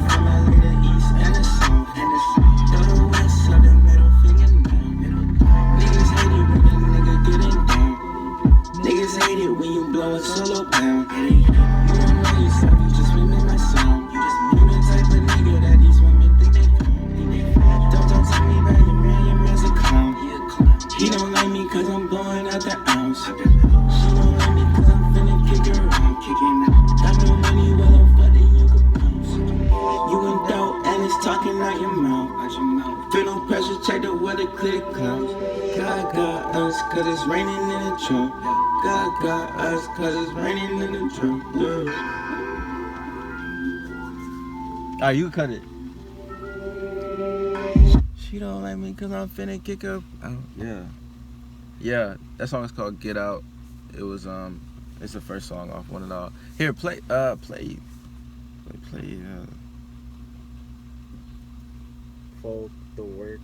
Speaker 8: from LA, the east and the south. Go the west, so the middle finger down. Niggas hate it when the nigga getting down. Niggas hate it when you blow a solo pound. You don't know yourself, you just mimic my sound. You the type of nigga that these women think they found. Don't tell me about your man's a clown. He don't like me cause I'm blowing out the ounce. She don't like me cause I'm finna kick her out. Got no money, well I'm funny, you can bounce. You in doubt and it's talking out your mouth. Feel no pressure, check the weather, clear the clouds. God got us cause it's raining in the trunk. God got us cause it's raining in the trunk. Yeah.
Speaker 3: Alright, you cut it. She don't like me cause I'm finna kick up. Yeah. That song is called Get Out. It was it's the first song off One and All. Here, play.
Speaker 2: Folk the work.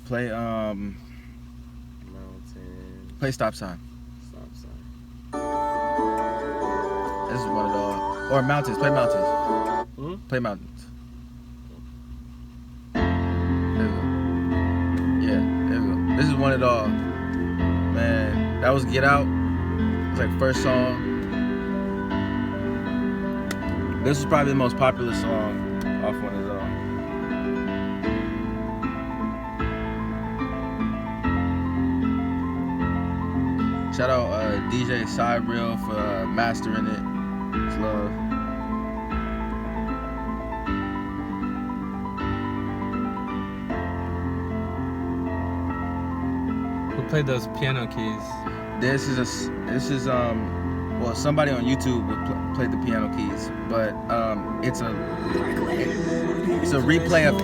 Speaker 3: Play
Speaker 2: Mountain.
Speaker 3: Play Stop Sign.
Speaker 2: Stop sign.
Speaker 3: This is One and All. Or Mountains. Play Mountains. Play Mountains. There we go. Yeah, there we go. This is One and All. Man, that was Get Out. It's like first song. This was probably the most popular song off One and All. Shout out DJ Cybril for mastering it. It's love.
Speaker 1: Who played those piano keys?
Speaker 3: This is well, somebody on YouTube would play the piano keys, but it's a replay of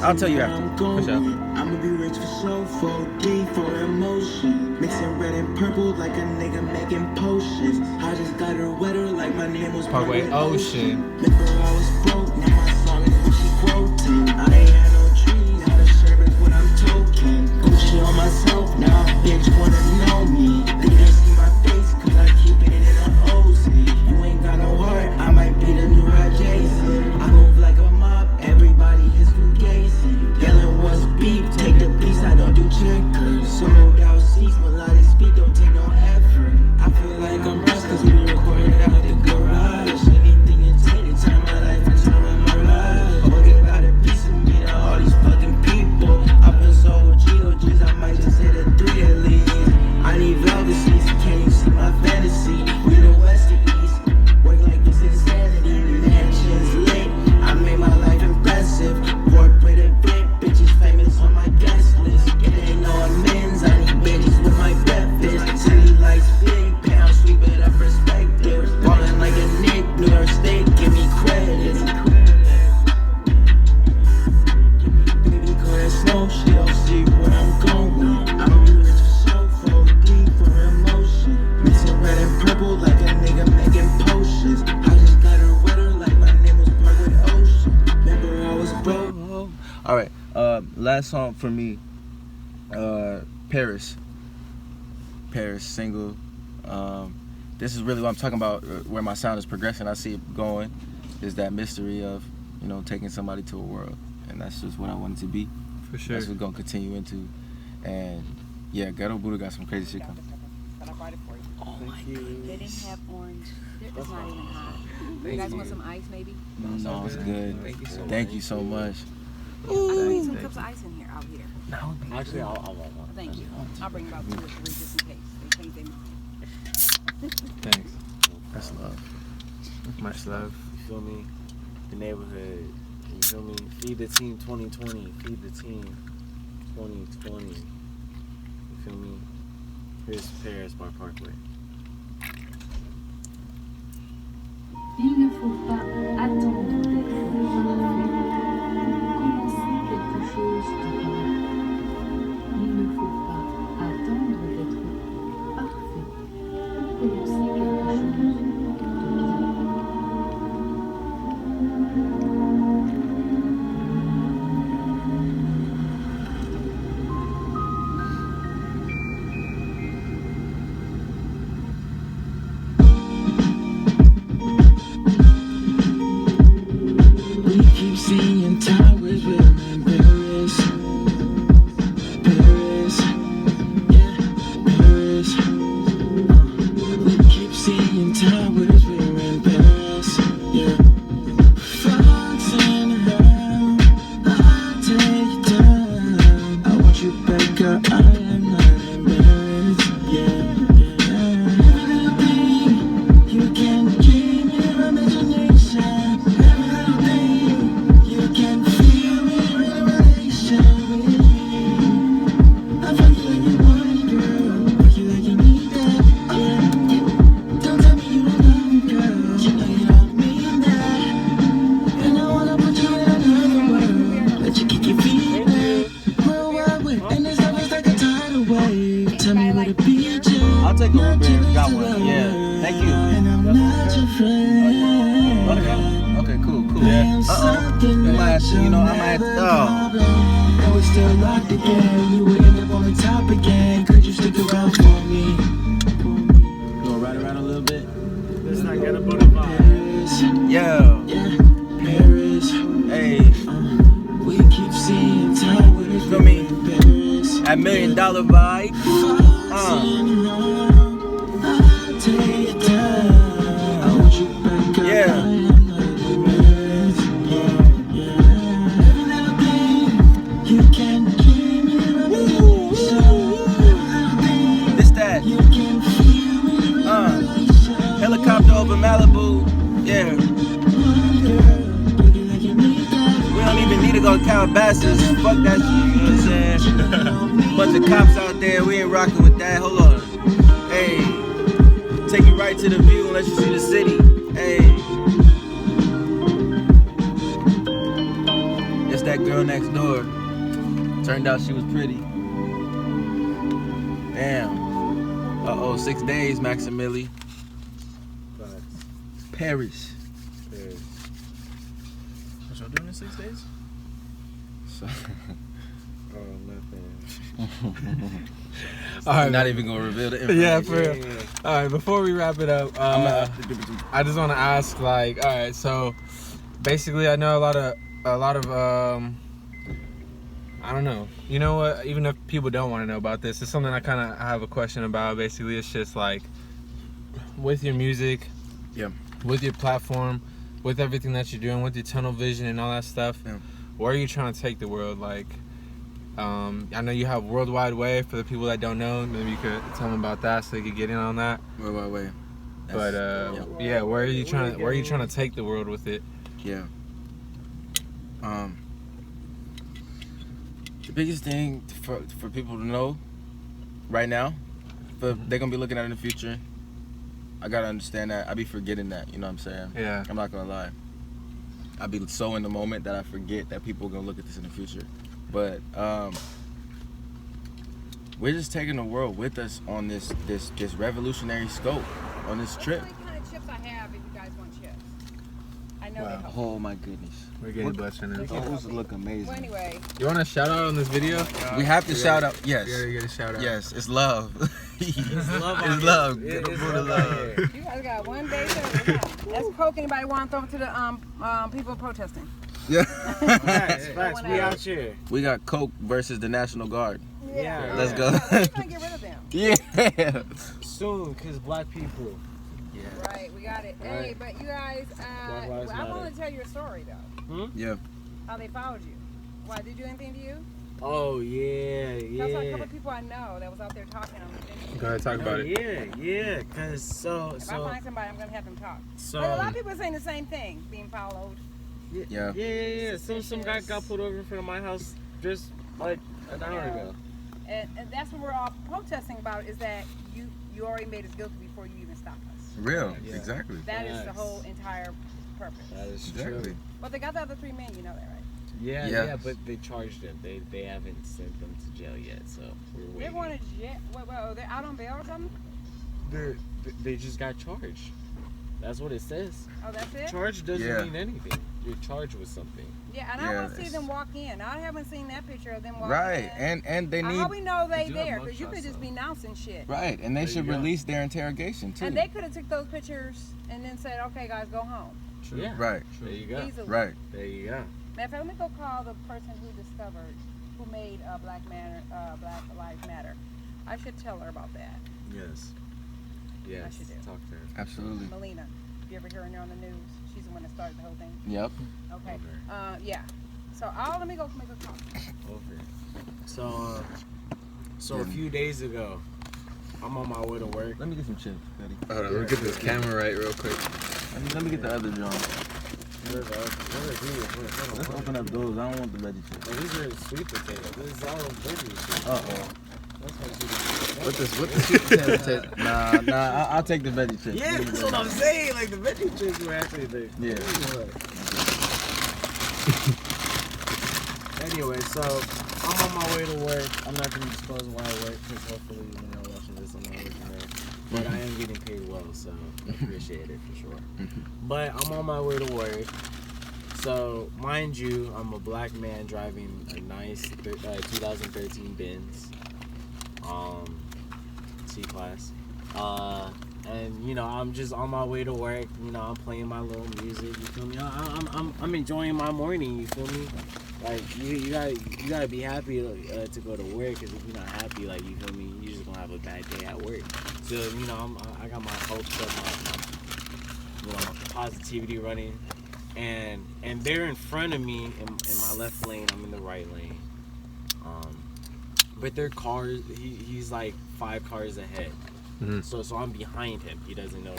Speaker 3: I'll tell you after.
Speaker 1: For sure.
Speaker 5: I'ma be rich for show, 4D for emotion. Mixing red and purple like a nigga making potions. I just got her wetter like my name was
Speaker 1: Parkeway Ocean.
Speaker 5: Remember I was broke, now my song is what she quoting. I ain't had no trees, now the sherbet's what I'm toking. Gucci on myself, now a bitch wanna know me. They can't see my face, cause I keep it in a OZ. You ain't got no heart, I might be the new Jason. I move like a mob, everybody is fugazi. Yelling what's beef, take the piece, I don't do checkers. Sold out seats, melodic speed, don't take no effort. I feel like I'm rust, cause we recorded out the garage. Anything it take to turn my life into a mirage. Forget about a piece of me to all these fucking people. I've been so OGs, I might just hit a 3 at least. I need velvet seats, can you see my fantasy? We the west to east, work like this insanity. Mansions lit, I made my life impressive. Corporate event, bitches famous on my guest list. It ain't no amends, I need bitches with my breakfast. City lights big, pound, sweep it up perspective. Ballin' like a Nick, New York State, give me credit. Baby, call that snow, she don't see where I'm going. I'm rich for show, 4D for emotion. Mixing red and purple like a nigga making potions. I just got her wetter like my name was Parkeway Ocean. Remember I was broke.
Speaker 3: All right, last song for me, Paris single. This is really what I'm talking about, where my sound is progressing. I see it going, is that mystery of, taking somebody to a world. And that's just what I want it to be.
Speaker 1: For sure.
Speaker 3: That's what we're going to continue into. And yeah, Ghetto Buddha got some crazy shit coming.
Speaker 9: Oh my god. They didn't have orange. It's not even hot. You guys want some ice maybe?
Speaker 3: No, it's good. Thank you so much.
Speaker 9: I need some cups of ice in here, out here.
Speaker 3: No,
Speaker 2: Actually, I'll want one.
Speaker 9: Thank you. I'll bring about 2 or 3 just in case they change their mind.
Speaker 1: Thanks.
Speaker 3: that's love.
Speaker 1: Much love.
Speaker 2: You feel me? The neighborhood. You feel me? Feed the team 2020. Feed the team 2020. You feel me? Here's Paris by Parkway.
Speaker 10: Il ne faut pas attendre d'être parfait pour commencer quelque chose de bon. Il ne faut pas attendre d'être parfait pour commencer quelque chose de bien.
Speaker 3: I'll take a root beer if you got one. Yeah, thank you. Okay, cool.
Speaker 1: Yeah.
Speaker 3: You might have to, I might have to. Oh.
Speaker 5: And we still locked again. You would end up on the top again. Could you stick around for me?
Speaker 3: You gonna ride around a little bit?
Speaker 2: Let's not get a vibe.
Speaker 3: Yeah.
Speaker 5: Paris.
Speaker 3: Hey,
Speaker 5: We keep seeing time with it.
Speaker 3: feel me?
Speaker 5: Paris.
Speaker 3: That $1 million vibe.
Speaker 5: I'll take your time. I want you back up.
Speaker 3: Yeah.
Speaker 5: You can keep me.
Speaker 3: This that.
Speaker 5: You can feel me.
Speaker 3: Helicopter over Malibu. Yeah. We don't even need to go to Calabasas. Fuck that shit, you know what I'm saying? Bunch of cops out there, we ain't rocking with that. Hold on. Hey. Take you right to the view and let you see the city. Hey. It's that girl next door. Turned out she was pretty. Damn. Uh-oh, 6 days, Maxi. Paris.
Speaker 2: What y'all doing in 6 days?
Speaker 3: So,
Speaker 2: nothing.
Speaker 1: All right,
Speaker 3: not even gonna reveal the information.
Speaker 1: Yeah, for real. All right, before we wrap it up, I just want to ask, like, all right, so basically, I know a lot of, I don't know. You know what? Even if people don't want to know about this, it's something I kind of have a question about. Basically, it's just like with your music,
Speaker 3: yeah,
Speaker 1: with your platform, with everything that you're doing, with your tunnel vision and all that stuff.
Speaker 3: Yeah.
Speaker 1: Where are you trying to take the world? Like, I know you have World Wide Way. For the people that don't know, maybe you could tell them about that so they could get in on that.
Speaker 3: World Wide Way.
Speaker 1: But yeah, where are you trying to take the world with it?
Speaker 3: Yeah. The biggest thing for people to know right now, they're gonna be looking at in the future. I gotta understand that. I be forgetting that. You know what I'm saying?
Speaker 1: Yeah.
Speaker 3: I'm not gonna lie. I be so in the moment that I forget that people are gonna look at this in the future. But we're just taking the world with us on this revolutionary scope, on this trip.
Speaker 9: What kind of chips I have if you guys want chips? I know they
Speaker 3: Wow.
Speaker 9: help.
Speaker 3: Oh my goodness.
Speaker 1: We're getting blessed in it.
Speaker 3: Those look amazing.
Speaker 9: Well, anyway,
Speaker 1: You want a shout out on this video?
Speaker 3: We have to shout out. Yes.
Speaker 1: You gotta get a shout out.
Speaker 3: Yes, it's love.
Speaker 2: It's love.
Speaker 3: It's love. Get the food of love.
Speaker 9: you guys got one day to That's Coke. Anybody want to throw to the people protesting?
Speaker 3: Yeah.
Speaker 2: Facts. We out here.
Speaker 3: We got Coke versus the National Guard.
Speaker 2: Yeah.
Speaker 3: Let's go.
Speaker 9: We're trying to get rid of them.
Speaker 3: Yeah.
Speaker 2: Soon, cause black people.
Speaker 9: Right, we got it.
Speaker 2: Right.
Speaker 9: Hey, but you guys,
Speaker 2: Black Lives
Speaker 9: I
Speaker 2: Matter.
Speaker 9: want to tell your story though.
Speaker 3: Yeah.
Speaker 9: How they followed you. Why, did they do anything to you?
Speaker 2: Oh yeah.
Speaker 9: That's like a couple of people I know that was out there talking on the video.
Speaker 1: Go ahead, talk about it.
Speaker 2: Yeah. Cause so.
Speaker 9: If I find somebody, I'm gonna have them talk.
Speaker 2: So.
Speaker 9: But a lot of people are saying the same thing, being followed.
Speaker 3: Yeah.
Speaker 2: Some guy got pulled over in front of my house just like an hour ago.
Speaker 9: And that's what we're all protesting about, is that you already made us guilty before you even stopped us.
Speaker 3: Real.
Speaker 2: Yeah.
Speaker 3: Exactly.
Speaker 9: That is the whole entire purpose.
Speaker 2: That is
Speaker 3: Exactly.
Speaker 2: true.
Speaker 9: But they got the other 3 men, you know that, right?
Speaker 2: Yeah, but they charged them. They haven't sent them to jail yet, so we're waiting.
Speaker 9: They're going to jail. Well, they're out on bail or something?
Speaker 2: They just got charged. That's what it says.
Speaker 9: Oh, that's it?
Speaker 2: Charge doesn't mean anything. You're charged with something.
Speaker 9: Yeah, and I want to see them walk in. I haven't seen that picture of them walking
Speaker 3: Right.
Speaker 9: in.
Speaker 3: And they need.
Speaker 9: How we know they
Speaker 4: do have
Speaker 9: there? Because you
Speaker 4: mugshots,
Speaker 9: could just be announcing shit.
Speaker 3: Right. And they should release their interrogation too.
Speaker 9: And they could have took those pictures and then said, okay, guys, go home.
Speaker 4: True.
Speaker 2: Yeah.
Speaker 3: Right.
Speaker 2: There you go.
Speaker 9: Easily.
Speaker 3: Right.
Speaker 2: There you go.
Speaker 9: Matter of fact, let me go call the person who made Black Lives Matter. I should tell her about that.
Speaker 2: Yes.
Speaker 9: I should do.
Speaker 2: Talk to her.
Speaker 3: Absolutely.
Speaker 9: Melina, you ever hear her on the news? She's the one that started the whole thing.
Speaker 3: Yep.
Speaker 9: Okay. Yeah. So let me go make a call.
Speaker 2: Over. So a few days ago, I'm on my way to work.
Speaker 3: Let me get some chips, Betty.
Speaker 1: Hold on, let me get this camera right real quick.
Speaker 3: Let me get the other John. Let's open up those. I don't want the veggie chips.
Speaker 2: These are sweet potatoes. This is all veggie.
Speaker 3: Uh-oh.
Speaker 1: What the sweet potato taste?
Speaker 3: Nah, I'll take the veggie chips.
Speaker 2: Yeah, that's what I'm saying. Like the veggie chips were actually the.
Speaker 3: Yeah.
Speaker 2: Anyway, so I'm on my way to work. I'm not gonna disclose why I work because hopefully when y'all watching this, I'm not working there. But I am getting paid well, so I appreciate it for sure. But I'm on my way to work. So, mind you, I'm a black man driving a nice 2013 Benz C-Class. And, you know, I'm just on my way to work. You know, I'm playing my little music, you feel me? I'm enjoying my morning, you feel me? Like, you gotta be happy to go to work, because if you're not happy, like, you feel me, you're just gonna have a bad day at work. So, you know, I got my hopes up, my positivity running. And they're in front of me in my left lane. I'm in the right lane. But their cars, he's like 5 cars ahead. Mm-hmm. So I'm behind him. He doesn't know.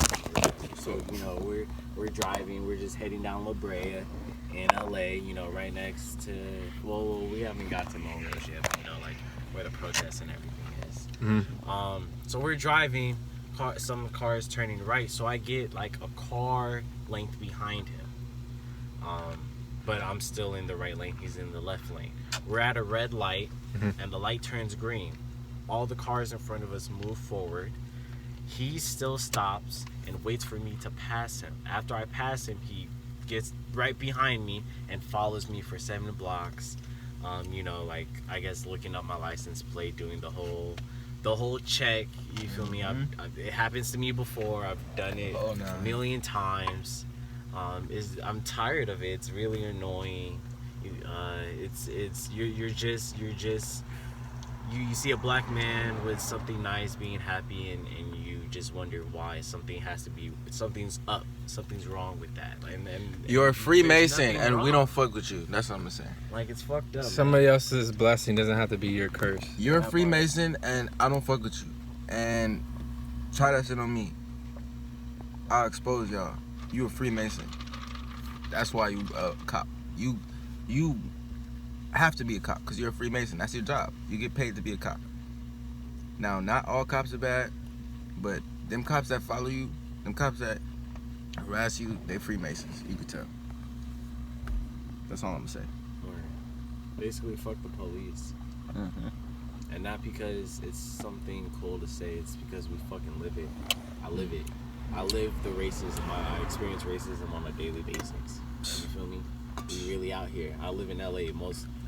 Speaker 2: So you know we're driving. We're just heading down La Brea in LA. You know, right next to we haven't got to Melrose yet. But, you know, like where the protests and everything is. Mm-hmm. So we're driving. Some cars turning right. So I get like a car length behind him. But I'm still in the right lane. He's in the left lane. We're at a red light, and the light turns green. All the cars in front of us move forward. He still stops and waits for me to pass him. After I pass him, he gets right behind me and follows me for 7 blocks. You know, like, I guess looking up my license plate, doing the whole check. You feel me? It happens to me before. I've done it a million times. I'm tired of it. It's really annoying. You see a black man with something nice, being happy, and you just wonder why something's up, something's wrong with that. And
Speaker 3: you're a Freemason, and we don't fuck with you. That's what I'm saying.
Speaker 2: Like, it's fucked up.
Speaker 1: Somebody else's blessing doesn't have to be your curse.
Speaker 3: You're a Freemason, and I don't fuck with you. And try that shit on me. I'll expose y'all. You a Freemason. That's why you a cop. You have to be a cop because you're a Freemason. That's your job. You get paid to be a cop. Now, not all cops are bad, but them cops that follow you, them cops that harass you, they Freemasons. You can tell. That's all I'm gonna say.
Speaker 2: Basically, fuck the police. Mm-hmm. And not because it's something cool to say. It's because we fucking live it. I live it. I live the racism. I experience racism on a daily basis. You feel me? We really out here. I live in LA,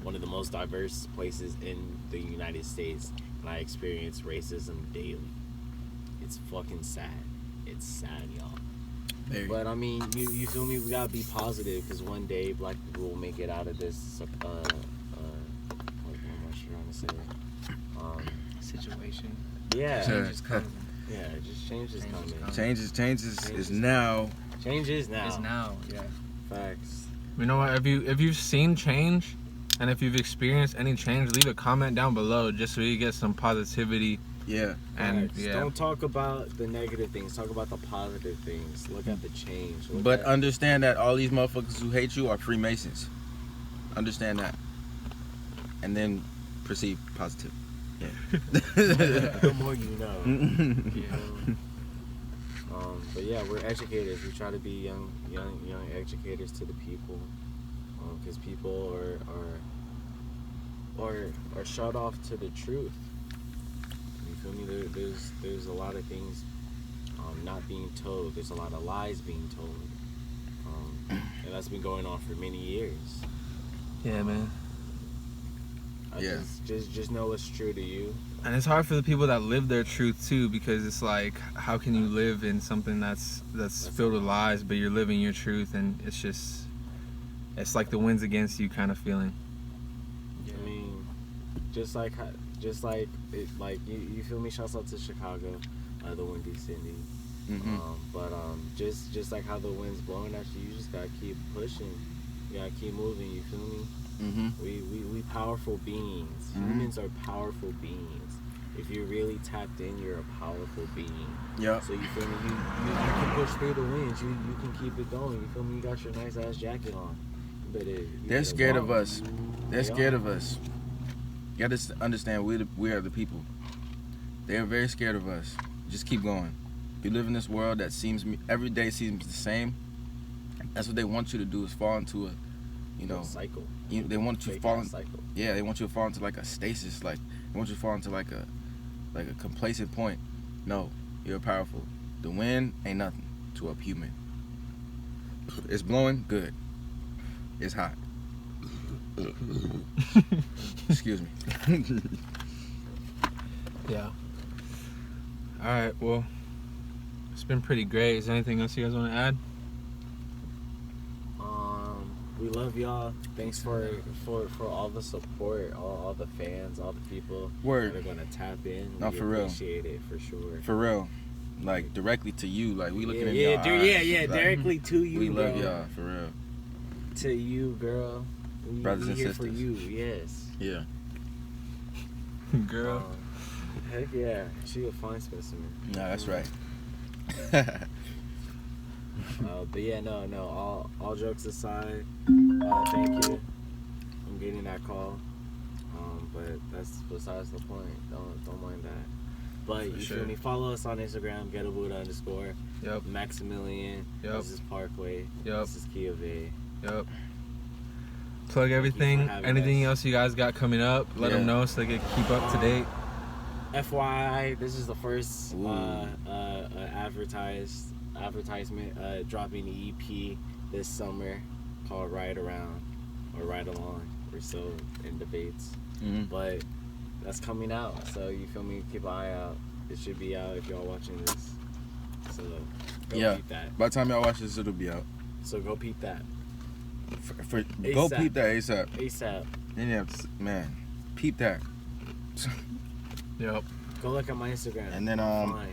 Speaker 2: one of the most diverse places in the United States, and I experience racism daily. It's fucking sad. It's sad, y'all. But I mean, you feel me? We gotta be positive, because one day black people will make it out of this. What am I trying to say?
Speaker 4: Situation.
Speaker 2: Yeah.
Speaker 4: Change is coming.
Speaker 2: Yeah, just change is coming.
Speaker 3: Change is now.
Speaker 2: Change is now.
Speaker 4: It's now, yeah.
Speaker 2: Facts.
Speaker 1: You know what? If you've seen change, and if you've experienced any change, leave a comment down below just so you get some positivity.
Speaker 3: Yeah.
Speaker 1: And
Speaker 2: Don't talk about the negative things. Talk about the positive things. Look at the change.
Speaker 3: But understand that all these motherfuckers who hate you are Freemasons. Understand that. And then perceive positive. Yeah.
Speaker 2: The more you know.
Speaker 4: Yeah.
Speaker 2: But yeah, we're educators. We try to be young educators to the people, because people are shut off to the truth. You feel me? There's a lot of things not being told. There's a lot of lies being told, and that's been going on for many years.
Speaker 1: Yeah, man.
Speaker 2: Just know what's true to you.
Speaker 1: And it's hard for the people that live their truth too, because it's like, how can you live in something that's filled with lies, but you're living your truth, and it's like the wind's against you kind of feeling.
Speaker 2: I mean, just like you feel me? Shouts out to Chicago, the Windy City. Mm-hmm. But just like how the wind's blowing at you, you just gotta keep pushing. You gotta keep moving. You feel me? Mm-hmm. We powerful beings. Mm-hmm. Humans are powerful beings. If you're really tapped in, you're a powerful being.
Speaker 3: Yeah.
Speaker 2: So you feel me? You can push through the winds. You can keep it going. You feel me? You got your nice ass jacket on.
Speaker 3: They're scared of us. They're scared of us. You gotta understand, we are the people. They are very scared of us. Just keep going. You live in this world that every day seems the same. That's what they want you to do, is fall into you know,
Speaker 2: cycle.
Speaker 3: They want you to
Speaker 2: Fake
Speaker 3: fall
Speaker 2: ass cycle.
Speaker 3: Yeah, they want you to fall into like a stasis, like they want you to fall into like a complacent point. No, you're powerful. The wind ain't nothing to a human. It's blowing, good. It's hot. Excuse me.
Speaker 1: Yeah. All right. Well, it's been pretty great. Is there anything else you guys want to add?
Speaker 2: We love y'all. Thanks for all the support, all the fans, all the people that are gonna tap in.
Speaker 3: No,
Speaker 2: we
Speaker 3: for real.
Speaker 2: Appreciate it for sure.
Speaker 3: For real. Like directly to you, like we looking in
Speaker 2: yeah,
Speaker 3: your
Speaker 2: dude,
Speaker 3: eyes.
Speaker 2: yeah,
Speaker 3: like,
Speaker 2: directly to you.
Speaker 3: We love
Speaker 2: bro.
Speaker 3: y'all, for real.
Speaker 2: To you, girl.
Speaker 3: Brothers
Speaker 2: we
Speaker 3: and
Speaker 2: here
Speaker 3: sisters.
Speaker 2: for you, yes.
Speaker 3: Yeah.
Speaker 1: Girl.
Speaker 2: Heck yeah, she a fine specimen.
Speaker 3: Nah, that's right.
Speaker 2: But yeah, no. All jokes aside, thank you. I'm getting that call, but that's besides the point. Don't mind that. But
Speaker 1: For
Speaker 2: you
Speaker 1: sure.
Speaker 2: feel me? Follow us on Instagram, _.
Speaker 1: Yep.
Speaker 2: Maxi Millien.
Speaker 1: Yep.
Speaker 2: This is Parkway.
Speaker 1: Yep.
Speaker 2: This is Kia Bay.
Speaker 1: Yep. Plug everything.
Speaker 2: having
Speaker 1: Anything
Speaker 2: us.
Speaker 1: else you guys got coming up? Let them know so they can keep up to date.
Speaker 2: FYI, this is the first advertisement dropping the EP this summer called Ride Around or Ride Along. We're still in debates, but that's coming out. So you feel me? Keep an eye out. It should be out if y'all watching this. So go peep that.
Speaker 3: By the time y'all watch this, it'll be out.
Speaker 2: So go peep that.
Speaker 3: Go peep that ASAP.
Speaker 2: ASAP.
Speaker 3: And yeah, man, peep that.
Speaker 1: Yep.
Speaker 2: Go look at my Instagram.
Speaker 3: And then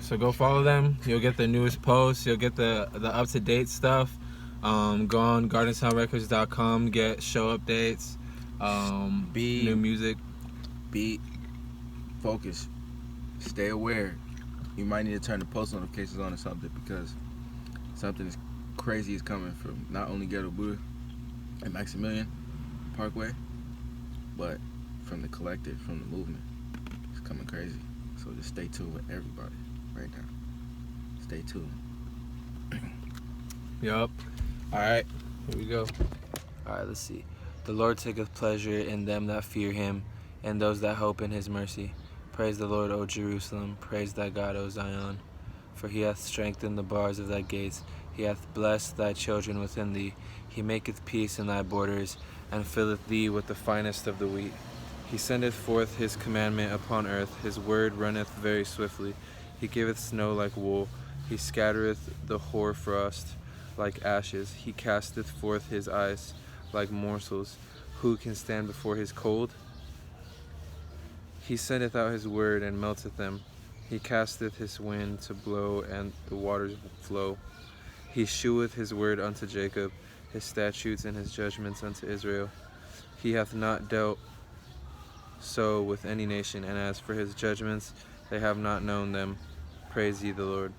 Speaker 1: So go follow them. You'll get the newest posts. You'll get the up to date stuff. Go on GardenSoundRecords.com. Get show updates. New music.
Speaker 3: Be focused. Stay aware. You might need to turn the post notifications on or something because something crazy is coming from not only Ghetto Buddha and Maxi Millien, Parkway, but from the collective, from the movement. It's coming crazy. So just stay tuned with everybody right now. Stay tuned.
Speaker 1: Yup. Alright, here we go. Alright, let's see. The Lord taketh pleasure in them that fear him, and those that hope in his mercy. Praise the Lord, O Jerusalem. Praise thy God, O Zion. For he hath strengthened the bars of thy gates. He hath blessed thy children within thee. He maketh peace in thy borders, and filleth thee with the finest of the wheat. He sendeth forth his commandment upon earth. His word runneth very swiftly. He giveth snow like wool. He scattereth the hoar frost like ashes. He casteth forth his ice like morsels. Who can stand before his cold? He sendeth out his word and melteth them. He casteth his wind to blow, and the waters flow. He sheweth his word unto Jacob, his statutes and his judgments unto Israel. He hath not dealt so with any nation, and as for his judgments, they have not known them. Praise ye the Lord.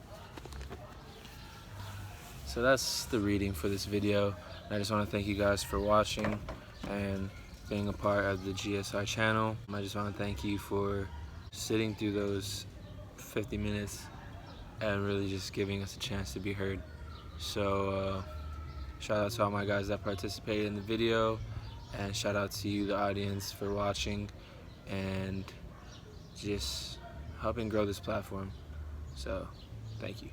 Speaker 1: So that's the reading for this video. I just want to thank you guys for watching and being a part of the GSR channel. I just want to thank you for sitting through those 50 minutes and really just giving us a chance to be heard. So shout out to all my guys that participated in the video, and shout out to you, the audience, for watching and just helping grow this platform. So thank you.